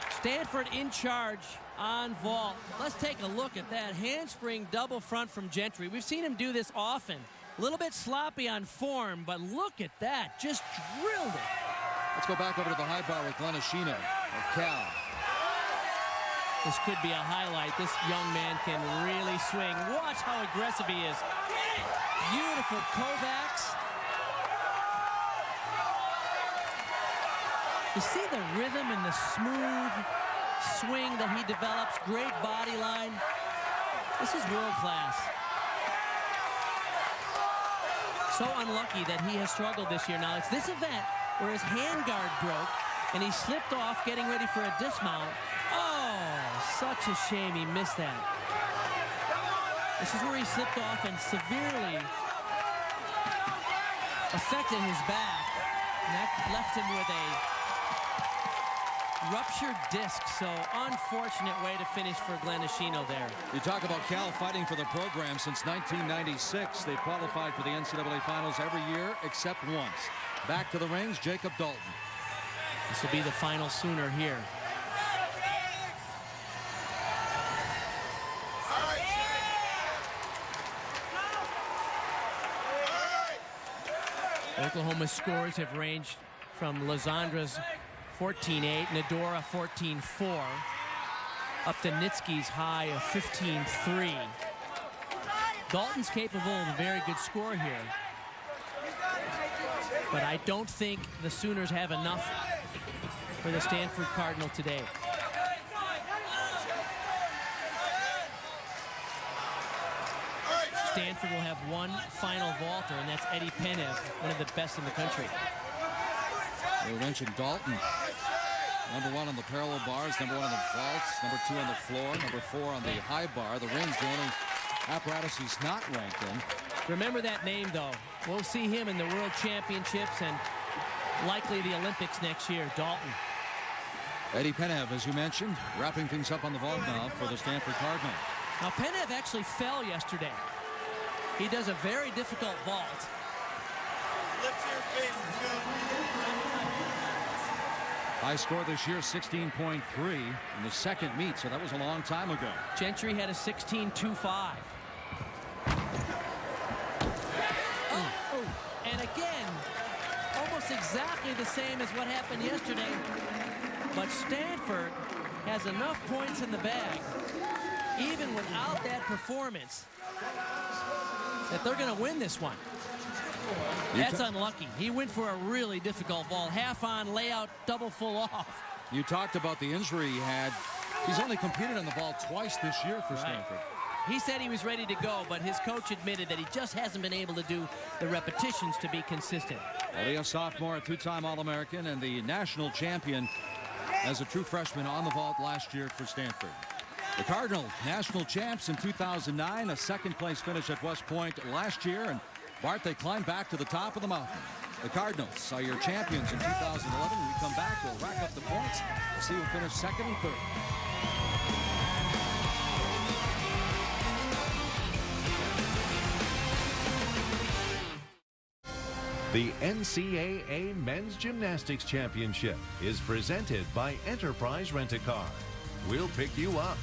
Stanford in charge on vault. Let's take a look at that handspring double front from Gentry. We've seen him do this often. A little bit sloppy on form, but look at that. Just drilled it. Let's go back over to the high bar with Glenn Ashina of Cal. This could be a highlight. This young man can really swing. Watch how aggressive he is. Beautiful Kovacs. You see the rhythm and the smooth swing that he develops. Great body line. This is world class. So unlucky that he has struggled this year. Now it's this event where his handguard broke and he slipped off getting ready for a dismount. Oh, such a shame he missed that. This is where he slipped off and severely affected his back. And that left him with a ruptured disc, so unfortunate way to finish for Glenashino there. You talk about Cal fighting for the program since 1996. They've qualified for the NCAA finals every year except once. Back to the rings, Jacob Dalton. This will be the final Sooner here. Oklahoma's scores have ranged from Lazandra's 14-8, Nadora 14-4, up to Nitsky's high of 15-3. Dalton's capable of a very good score here, but I don't think the Sooners have enough for the Stanford Cardinal today. Stanford will have one final vaulter, and that's Eddie Penev, one of the best in the country. We mentioned Dalton. Number 1 on the parallel bars, number 1 on the vaults, number 2 on the floor, number 4 on the high bar. The ring's the only apparatus he's not ranked in. Remember that name, though. We'll see him in the World Championships and likely the Olympics next year, Dalton. Eddie Penev, as you mentioned, wrapping things up on the vault now for the Stanford Cardinal. Now, Penev actually fell yesterday. He does a very difficult vault. High score this year, 16.3 in the second meet, so that was a long time ago. Gentry had a 16.25. And again, almost exactly the same as what happened yesterday. But Stanford has enough points in the bag, even without that performance, that they're going to win this one. That's unlucky. He went for a really difficult ball. Half on, layout, double full off. You talked about the injury he had. He's only competed on the vault twice this year for Stanford. He said he was ready to go, but his coach admitted that he just hasn't been able to do the repetitions to be consistent. Well, a sophomore, a two-time All-American, and the national champion as a true freshman on the vault last year for Stanford. The Cardinal, national champs in 2009, a second-place finish at West Point last year, and Bart, they climbed back to the top of the mountain. The Cardinals are your champions in 2011. When we come back, we'll rack up the points. We'll see who finished second and third. The NCAA Men's Gymnastics Championship is presented by Enterprise Rent-A-Car. We'll pick you up.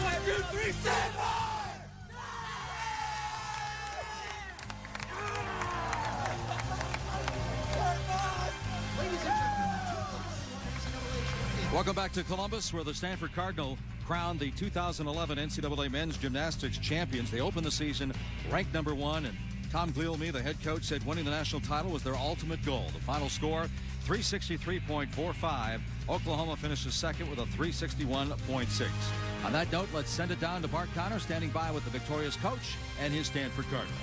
1, 2, 3, stand by! Welcome back to Columbus, where the Stanford Cardinal crowned the 2011 NCAA Men's Gymnastics Champions. They opened the season ranked number 1, and Tom Gleelme, the head coach, said winning the national title was their ultimate goal. The final score, 363.45. Oklahoma finishes second with a 361.6. On that note, let's send it down to Bart Connor, standing by with the victorious coach and his Stanford Cardinal.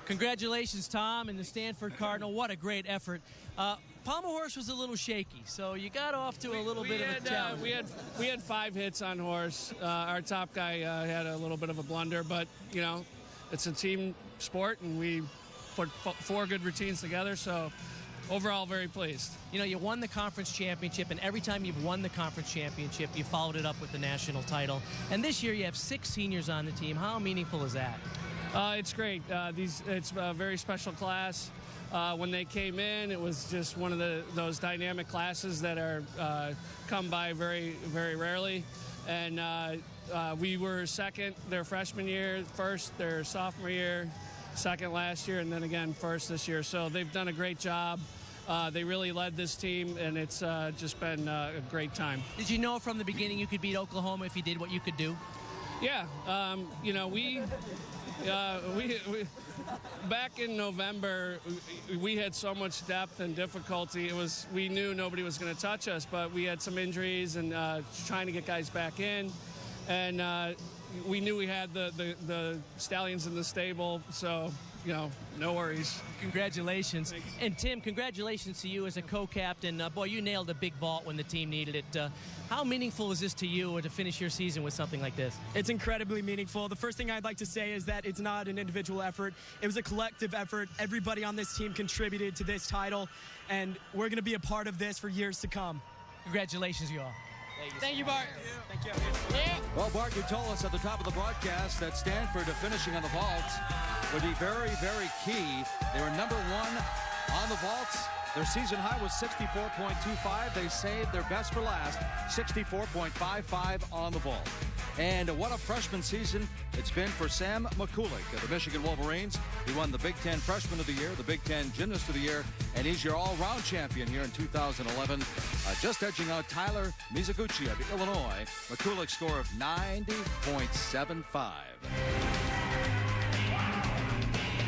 Congratulations, Tom, and the Stanford Cardinal. What a great effort. Pommel Horse was a little shaky, so you got off to a little bit of a challenge. We had 5 hits on Horse. Our top guy had a little bit of a blunder, but, you know, it's a team sport, and we put 4 good routines together, so overall very pleased. You know, you won the conference championship, and every time you've won the conference championship, you followed it up with the national title. And this year you have 6 seniors on the team. How meaningful is that? It's great. It's a very special class. When they came in, it was just one of those dynamic classes that are come by very, very rarely. And we were second their freshman year, first their sophomore year, second last year, and then again first this year. So they've done a great job. They really led this team, and it's just been a great time. Did you know from the beginning you could beat Oklahoma if you did what you could do? Yeah. You know, we back in November, we had so much depth and difficulty. We knew nobody was going to touch us, but we had some injuries and trying to get guys back in, and we knew we had the stallions in the stable. So no worries. Congratulations. And Tim, congratulations to you as a co-captain. Boy, you nailed a big vault when the team needed it. How meaningful is this to you, or to finish your season with something like this? It's incredibly meaningful. The first thing I'd like to say is that it's not an individual effort. It was a collective effort. Everybody on this team contributed to this title, and we're going to be a part of this for years to come. Congratulations, you all. Thank you, Bart. Thank you. Well, Bart, you told us at the top of the broadcast that Stanford finishing on the vaults would be very, very key. They were number one on the vaults. Their season high was 64.25. They saved their best for last, 64.55 on the vault. And what a freshman season it's been for Sam McCulick of the Michigan Wolverines. He won the Big Ten Freshman of the Year, the Big Ten Gymnast of the Year, and he's your all-round champion here in 2011. Just edging out Tyler Mizuguchi of Illinois. McCulick's score of 90.75.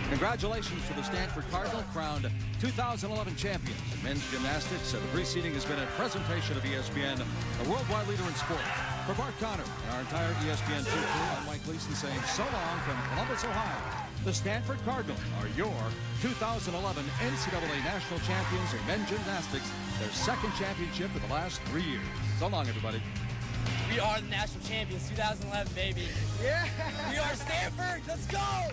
Congratulations to the Stanford Cardinal, crowned 2011 champions in men's gymnastics. The preceding has been a presentation of ESPN, the worldwide leader in sports. For Bart Connor and our entire ESPN 2 crew, I'm Mike Gleason saying so long from Columbus, Ohio. The Stanford Cardinal are your 2011 NCAA national champions in men's gymnastics, their second championship in the last 3 years. So long, everybody. We are the national champions, 2011, baby. Yeah. We are Stanford. Let's go.